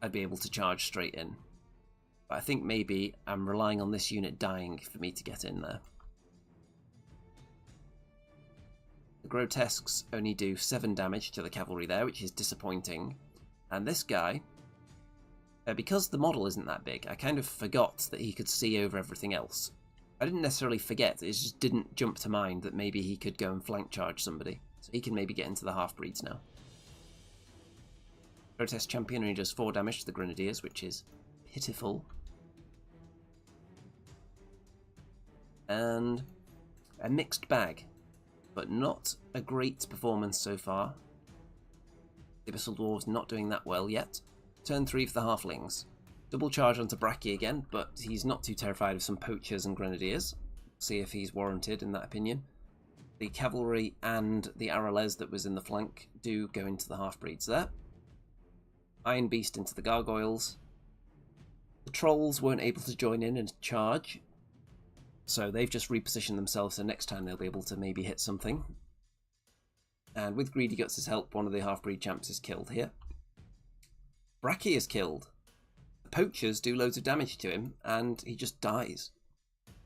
I'd be able to charge straight in. But I think maybe I'm relying on this unit dying for me to get in there. The Grotesques only do 7 damage to the cavalry there, which is disappointing. And this guy, because the model isn't that big, I kind of forgot that he could see over everything else. I didn't necessarily forget, it just didn't jump to mind that maybe he could go and flank charge somebody. So he can maybe get into the half-breeds now. Grotesque Champion only does 4 damage to the Grenadiers, which is pitiful. And a mixed bag, but not a great performance so far. The Abyssal Dwarves not doing that well yet. Turn 3 for the Halflings. Double charge onto Bracky again, but he's not too terrified of some poachers and grenadiers. See if he's warranted in that opinion. The cavalry and the Arrowles that was in the flank do go into the half-breeds there. Iron Beast into the gargoyles. The trolls weren't able to join in and charge, so they've just repositioned themselves so next time they'll be able to maybe hit something. And with Greedy Guts' help, one of the half-breed champs is killed here. Bracky is killed. The poachers do loads of damage to him, and he just dies.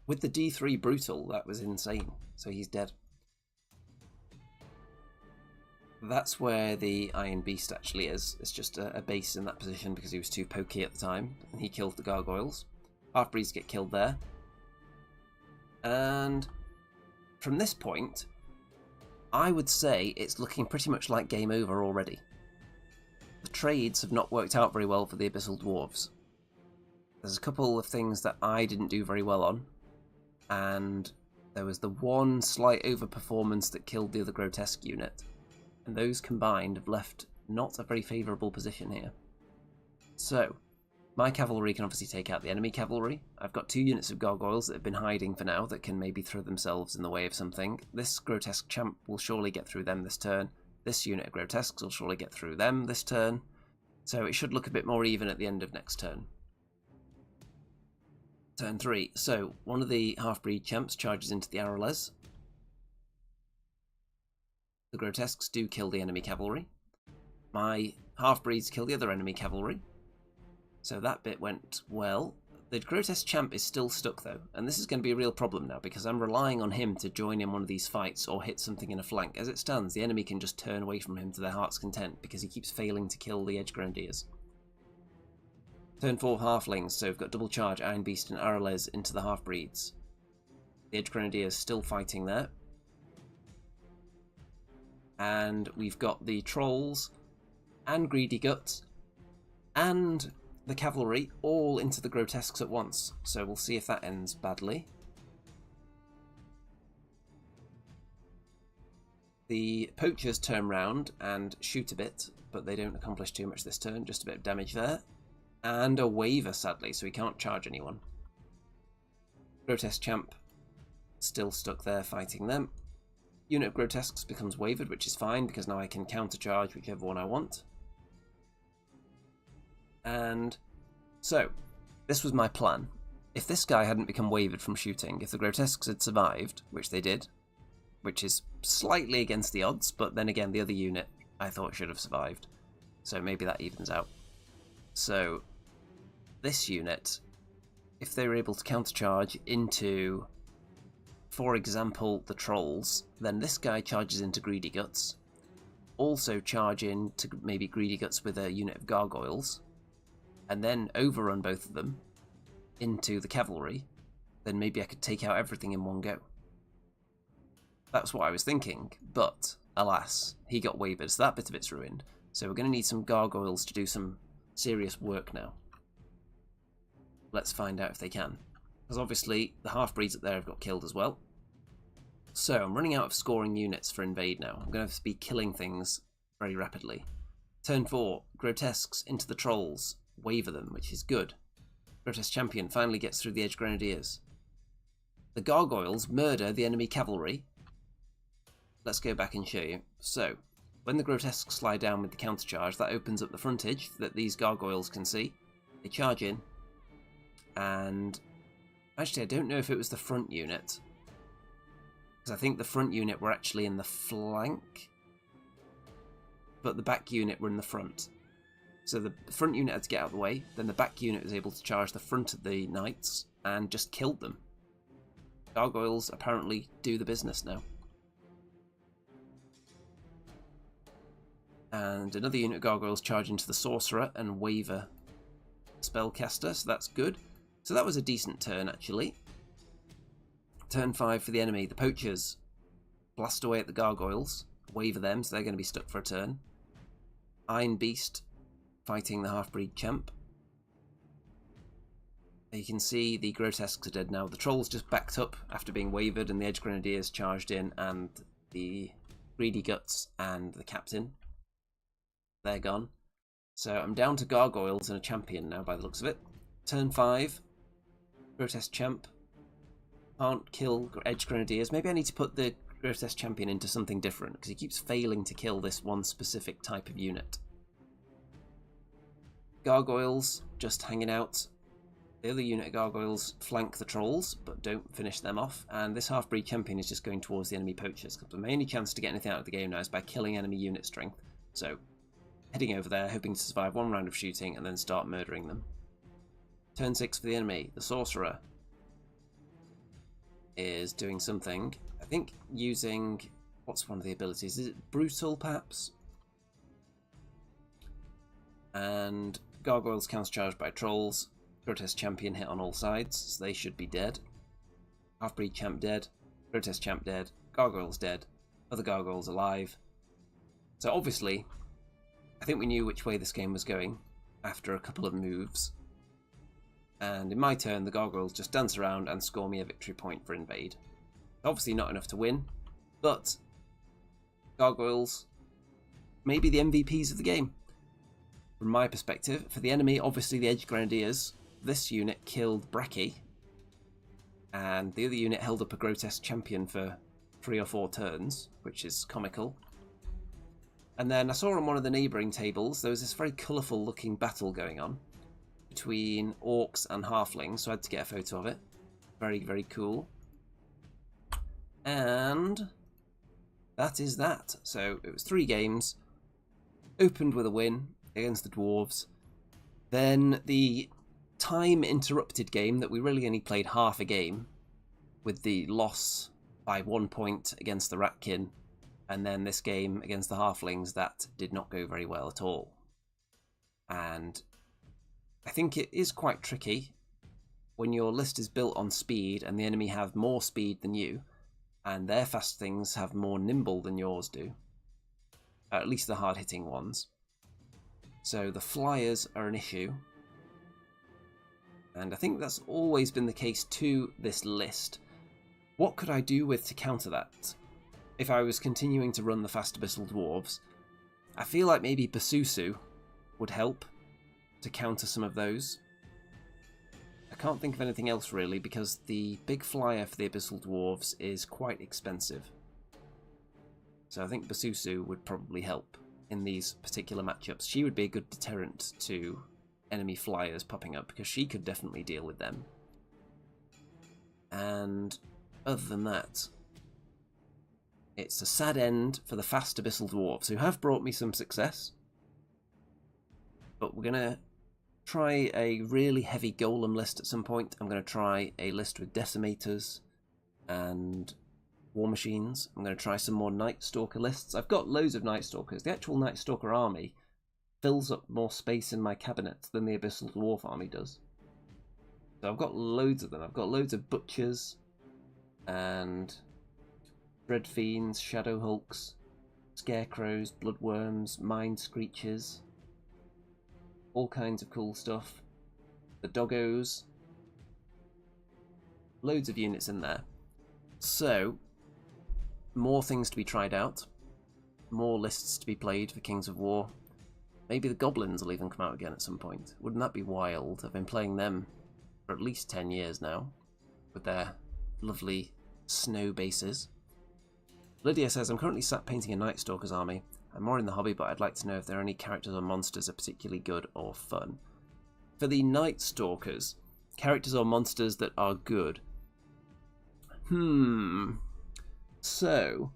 With the D3 Brutal, that was insane, so he's dead. That's where the Iron Beast actually is. It's just a base in that position because he was too pokey at the time, and he killed the gargoyles. Half-breeds get killed there. And from this point, I would say it's looking pretty much like game over already. The trades have not worked out very well for the Abyssal Dwarves. There's a couple of things that I didn't do very well on, and there was the one slight overperformance that killed the other Grotesque unit, and those combined have left not a very favourable position here. So, my cavalry can obviously take out the enemy cavalry. I've got 2 units of gargoyles that have been hiding for now that can maybe throw themselves in the way of something. This Grotesque champ will surely get through them this turn. This unit of Grotesques will surely get through them this turn. So it should look a bit more even at the end of next turn. Turn 3. So, one of the half-breed champs charges into the Arrowles. The Grotesques do kill the enemy cavalry. My half-breeds kill the other enemy cavalry. So that bit went well. The Grotesque champ is still stuck though, and this is going to be a real problem now because I'm relying on him to join in one of these fights or hit something in a flank. As it stands, the enemy can just turn away from him to their heart's content because he keeps failing to kill the Edge Grenadiers. Turn 4 halflings, so we've got double charge, Iron Beast and Arrowles into the half-breeds. The Edge Grenadiers still fighting there. And we've got the trolls and Greedy Guts and the cavalry all into the Grotesques at once, so we'll see if that ends badly. The poachers turn round and shoot a bit, but they don't accomplish too much this turn, just a bit of damage there. And a waver, sadly, so he can't charge anyone. Grotesque champ still stuck there fighting them. Unit of Grotesques becomes wavered, which is fine, because now I can countercharge whichever one I want. And so, this was my plan. If this guy hadn't become wavered from shooting, if the Grotesques had survived, which they did, which is slightly against the odds, but then again, the other unit I thought should have survived. So maybe that evens out. So, this unit, if they were able to countercharge into, for example, the trolls, then this guy charges into Greedy Guts. Also charge into maybe Greedy Guts with a unit of gargoyles, and then overrun both of them into the cavalry, then maybe I could take out everything in one go. That's what I was thinking, but alas, he got wavered, so that bit of it's ruined. So we're going to need some gargoyles to do some serious work now. Let's find out if they can. Because obviously the half-breeds up there have got killed as well. So I'm running out of scoring units for invade now. I'm going to have to be killing things very rapidly. Turn 4, Grotesques into the trolls. Waver them, which is good. Grotesque Champion finally gets through the Edge Grenadiers. The gargoyles murder the enemy cavalry. Let's go back and show you. So, when the Grotesques slide down with the countercharge, that opens up the frontage that these gargoyles can see. They charge in, and actually I don't know if it was the front unit, because I think the front unit were actually in the flank, but the back unit were in the front. So the front unit had to get out of the way, then the back unit was able to charge the front of the knights and just killed them. Gargoyles apparently do the business now. And another unit of gargoyles charge into the sorcerer and waver spellcaster, so that's good. So that was a decent turn, actually. Turn 5 for the enemy. The poachers blast away at the gargoyles, waver them, so they're going to be stuck for a turn. Iron Beast fighting the half-breed champ. You can see the grotesques are dead now. The trolls just backed up after being wavered, and the edge grenadiers charged in, and the greedy guts and the captain. They're gone. So I'm down to gargoyles and a champion now by the looks of it. Turn 5. Grotesque champ. Can't kill edge grenadiers. Maybe I need to put the grotesque champion into something different, because he keeps failing to kill this one specific type of unit. Gargoyles just hanging out. The other unit of gargoyles flank the trolls, but don't finish them off. And this half-breed champion is just going towards the enemy poachers, because my only chance to get anything out of the game now is by killing enemy unit strength. So, heading over there, hoping to survive one round of shooting, and then start murdering them. Turn 6 for the enemy. The sorcerer is doing something. I think using... what's one of the abilities? Is it brutal, perhaps? And gargoyles countercharged by trolls. Grotesque champion hit on all sides, so they should be dead. Half-breed champ dead. Grotesque champ dead. Gargoyles dead. Other gargoyles alive. So obviously, I think we knew which way this game was going after a couple of moves. And in my turn, the gargoyles just dance around and score me a victory point for invade. Obviously not enough to win, but gargoyles may be the MVPs of the game. From my perspective, for the enemy, obviously the edge grenadiers, this unit killed Bracky, and the other unit held up a grotesque champion for 3 or 4 turns, which is comical. And then I saw on one of the neighbouring tables there was this very colourful looking battle going on between orcs and halflings, so I had to get a photo of it. Very, very cool. And that is that. So it was 3 games, opened with a win against the dwarves. Then the time interrupted game that we really only played half a game, with the loss by 1 point against the ratkin, and then this game against the halflings that did not go very well at all. And I think it is quite tricky when your list is built on speed and the enemy have more speed than you, and their fast things have more nimble than yours do, at least the hard-hitting ones. So the flyers are an issue, and I think that's always been the case to this list. What could I do with to counter that? If I was continuing to run the FAST Abyssal Dwarfs, I feel like maybe Basusu would help to counter some of those. I can't think of anything else really, because the big flyer for the Abyssal Dwarves is quite expensive. So I think Basusu would probably help in these particular matchups. She would be a good deterrent to enemy flyers popping up, because she could definitely deal with them. And other than that, it's a sad end for the FAST Abyssal Dwarfs, who have brought me some success. But we're going to try a really heavy golem list at some point. I'm going to try a list with decimators and war machines. I'm going to try some more Night Stalker lists. I've got loads of Night Stalkers. The actual Night Stalker army fills up more space in my cabinet than the Abyssal Dwarf army does. So I've got loads of them. I've got loads of Butchers and Dread Fiends, Shadow Hulks, Scarecrows, Bloodworms, Mind Screeches, all kinds of cool stuff. The Doggos. Loads of units in there. So, more things to be tried out. More lists to be played for Kings of War. Maybe the Goblins will even come out again at some point. Wouldn't that be wild? I've been playing them for at least 10 years now, with their lovely snow bases. Lydia says, I'm currently sat painting a Night Stalker's army. I'm more in the hobby, but I'd like to know if there are any characters or monsters that are particularly good or fun. For the Night Stalkers, characters or monsters that are good. So,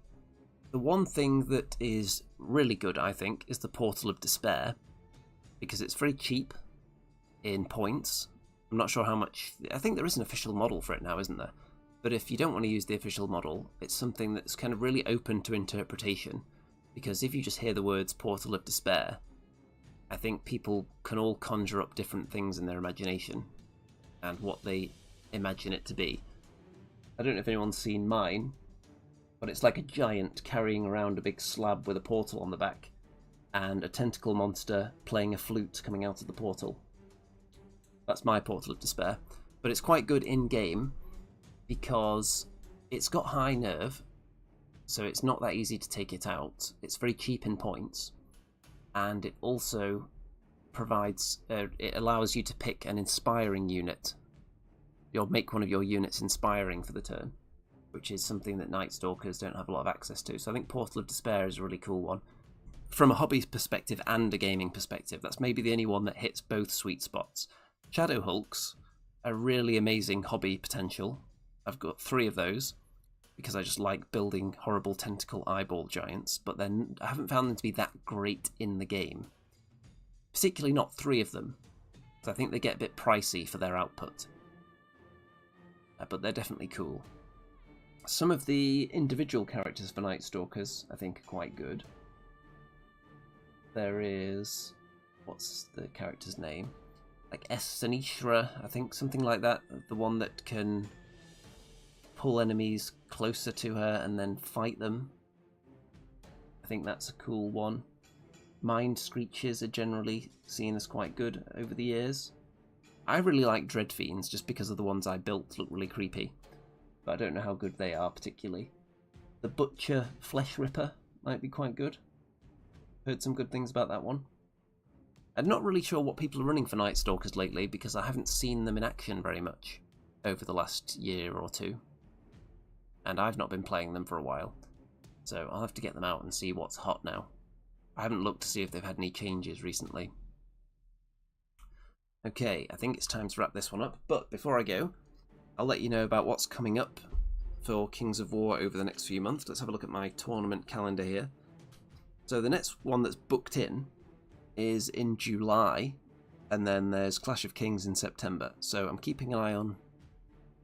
the one thing that is really good, I think, is the Portal of Despair, because it's very cheap in points. I'm not sure how much... I think there is an official model for it now, isn't there? But if you don't want to use the official model, it's something that's kind of really open to interpretation, because if you just hear the words Portal of Despair, I think people can all conjure up different things in their imagination and what they imagine it to be. I don't know if anyone's seen mine, but it's like a giant carrying around a big slab with a portal on the back and a tentacle monster playing a flute coming out of the portal. That's my Portal of Despair. But it's quite good in-game because it's got high nerve, so it's not that easy to take it out. It's very cheap in points, and it also provides, it allows you to pick an inspiring unit. You'll make one of your units inspiring for the turn, which is something that Night Stalkers don't have a lot of access to. So I think Portal of Despair is a really cool one. From a hobby perspective and a gaming perspective, that's maybe the only one that hits both sweet spots. Shadow Hulks are really amazing hobby potential. I've got 3 of those because I just like building horrible tentacle eyeball giants, but then I haven't found them to be that great in the game. Particularly not 3 of them, because I think they get a bit pricey for their output. But they're definitely cool. Some of the individual characters for Night Stalkers I think are quite good. There is... what's the character's name? Like Sinishra, I think, something like that. The one that can pull enemies closer to her and then fight them. I think that's a cool one. Mind Screeches are generally seen as quite good over the years. I really like Dread Fiends just because of the ones I built look really creepy, but I don't know how good they are particularly. The Butcher Flesh Ripper might be quite good. Heard some good things about that one. I'm not really sure what people are running for Night Stalkers lately because I haven't seen them in action very much over the last year or 2. And I've not been playing them for a while, so I'll have to get them out and see what's hot now. I haven't looked to see if they've had any changes recently. Okay, I think it's time to wrap this one up, but before I go, I'll let you know about what's coming up for Kings of War over the next few months. Let's have a look at my tournament calendar here. So the next one that's booked in is in July, and then there's Clash of Kings in September. So I'm keeping an eye on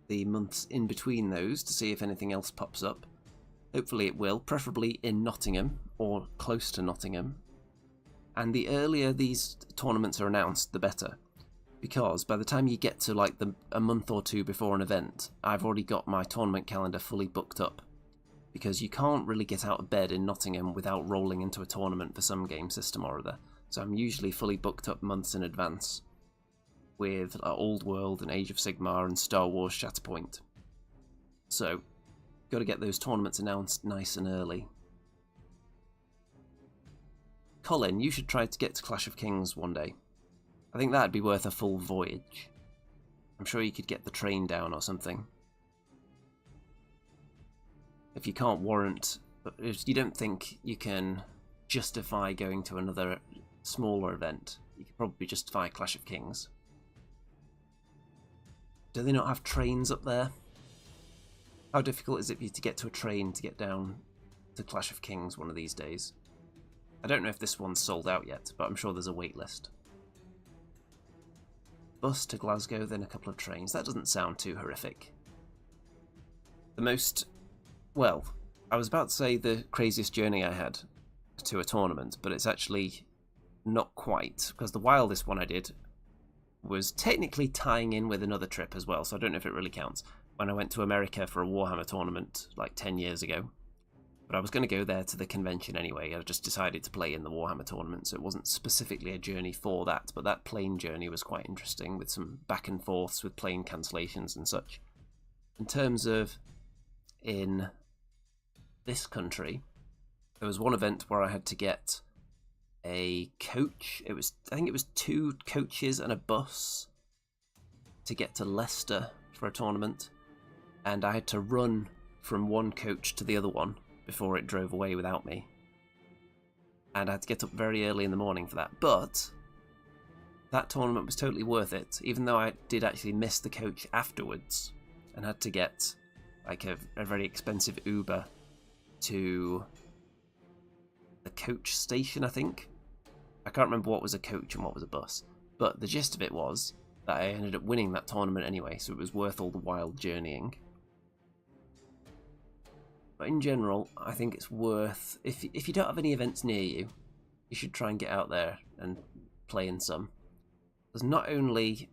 the months in between those to see if anything else pops up. Hopefully it will, preferably in Nottingham or close to Nottingham. And the earlier these tournaments are announced, the better. Because by the time you get to like a month or 2 before an event, I've already got my tournament calendar fully booked up. Because you can't really get out of bed in Nottingham without rolling into a tournament for some game system or other. So I'm usually fully booked up months in advance with Old World and Age of Sigmar and Star Wars Shatterpoint. So, got to get those tournaments announced nice and early. Colin, you should try to get to Clash of Kings one day. I think that'd be worth a full voyage. I'm sure you could get the train down or something. If you can't warrant... if you don't think you can justify going to another smaller event, you could probably justify Clash of Kings. Do they not have trains up there? How difficult is it for you to get to a train to get down to Clash of Kings one of these days? I don't know if this one's sold out yet, but I'm sure there's a wait list. Bus to Glasgow, then a couple of trains. That doesn't sound too horrific. The most... well, I was about to say the craziest journey I had to a tournament, but it's actually not quite, because the wildest one I did was technically tying in with another trip as well, so I don't know if it really counts. When I went to America for a Warhammer tournament like 10 years ago. But I was going to go there to the convention anyway. I just decided to play in the Warhammer tournament, so it wasn't specifically a journey for that, but that plane journey was quite interesting with some back and forths with plane cancellations and such. In terms of in this country, there was one event where I had to get a coach. I think it was 2 coaches and a bus to get to Leicester for a tournament, and I had to run from one coach to the other one before it drove away without me. And I had to get up very early in the morning for that, but that tournament was totally worth it, even though I did actually miss the coach afterwards and had to get like a very expensive Uber to the coach station, I think. I can't remember what was a coach and what was a bus, but the gist of it was that I ended up winning that tournament anyway, so it was worth all the wild journeying. But But in general, I think it's worth, if you don't have any events near you, you should try and get out there and play in some. Because not only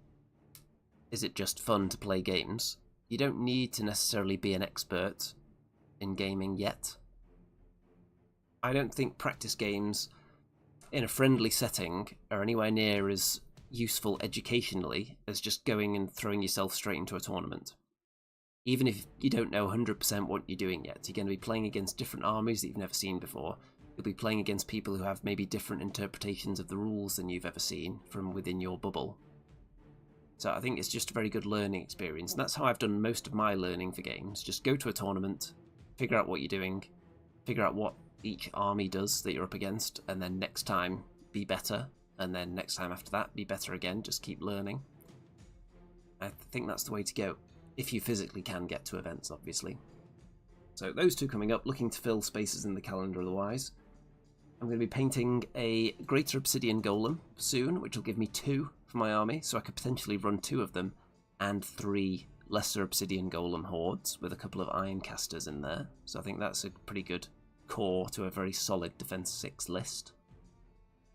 is it just fun to play games, you don't need to necessarily be an expert in gaming yet. I don't think practice games in a friendly setting are anywhere near as useful educationally as just going and throwing yourself straight into a tournament. Even if you don't know 100% what you're doing yet, you're going to be playing against different armies that you've never seen before. You'll be playing against people who have maybe different interpretations of the rules than you've ever seen from within your bubble. So I think it's just a very good learning experience, and that's how I've done most of my learning for games. Just go to a tournament, figure out what you're doing, figure out what each army does that you're up against, and then next time be better, and then next time after that be better again. Just keep learning. I think that's the way to go, if you physically can get to events, obviously. So those two coming up, looking to fill spaces in the calendar otherwise. I'm going to be painting a Greater Obsidian Golem soon, which will give me 2 for my army, so I could potentially run 2 of them, and 3 Lesser Obsidian Golem hordes with a couple of Iron Casters in there. So I think that's a pretty good core to a very solid Defense 6 list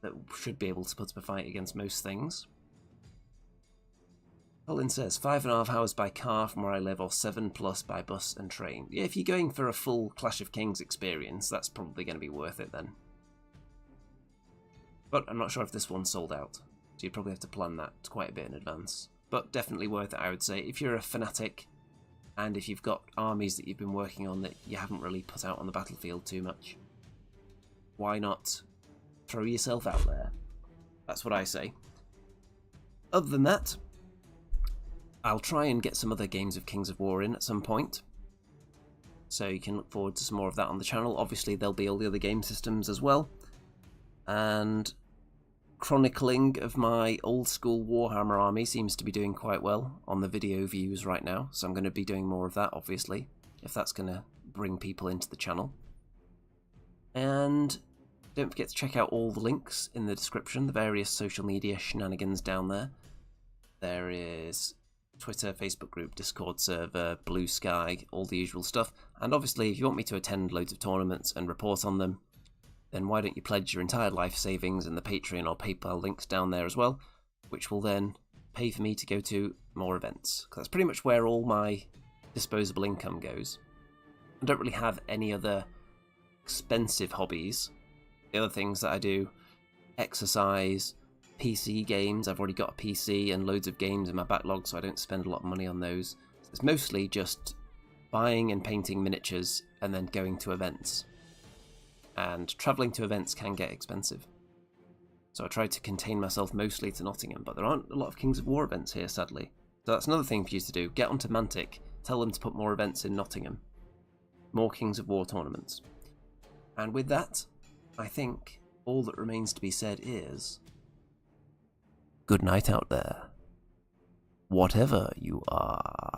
that should be able to put up a fight against most things. Colin says, 5.5 hours by car from where I live, or 7+ by bus and train. Yeah, if you're going for a full Clash of Kings experience, that's probably going to be worth it then. But I'm not sure if this one's sold out, so you probably have to plan that quite a bit in advance. But definitely worth it, I would say. If you're a fanatic, and if you've got armies that you've been working on that you haven't really put out on the battlefield too much, why not throw yourself out there? That's what I say. Other than that, I'll try and get some other games of Kings of War in at some point, so you can look forward to some more of that on the channel. Obviously there'll be all the other game systems as well, and chronicling of my old school Warhammer army seems to be doing quite well on the video views right now, so I'm going to be doing more of that, obviously, if that's going to bring people into the channel. And don't forget to check out all the links in the description, the various social media shenanigans down there. There is Twitter, Facebook group, Discord server, Blue Sky, all the usual stuff. And obviously, if you want me to attend loads of tournaments and report on them, then why don't you pledge your entire life savings in the Patreon or PayPal links down there as well, which will then pay for me to go to more events. 'Cause that's pretty much where all my disposable income goes. I don't really have any other expensive hobbies. The other things that I do, exercise, PC games. I've already got a PC and loads of games in my backlog, so I don't spend a lot of money on those. It's mostly just buying and painting miniatures and then going to events. And travelling to events can get expensive. So I try to contain myself mostly to Nottingham, but there aren't a lot of Kings of War events here, sadly. So that's another thing for you to do. Get onto Mantic, tell them to put more events in Nottingham. More Kings of War tournaments. And with that, I think all that remains to be said is, good night out there, whatever you are.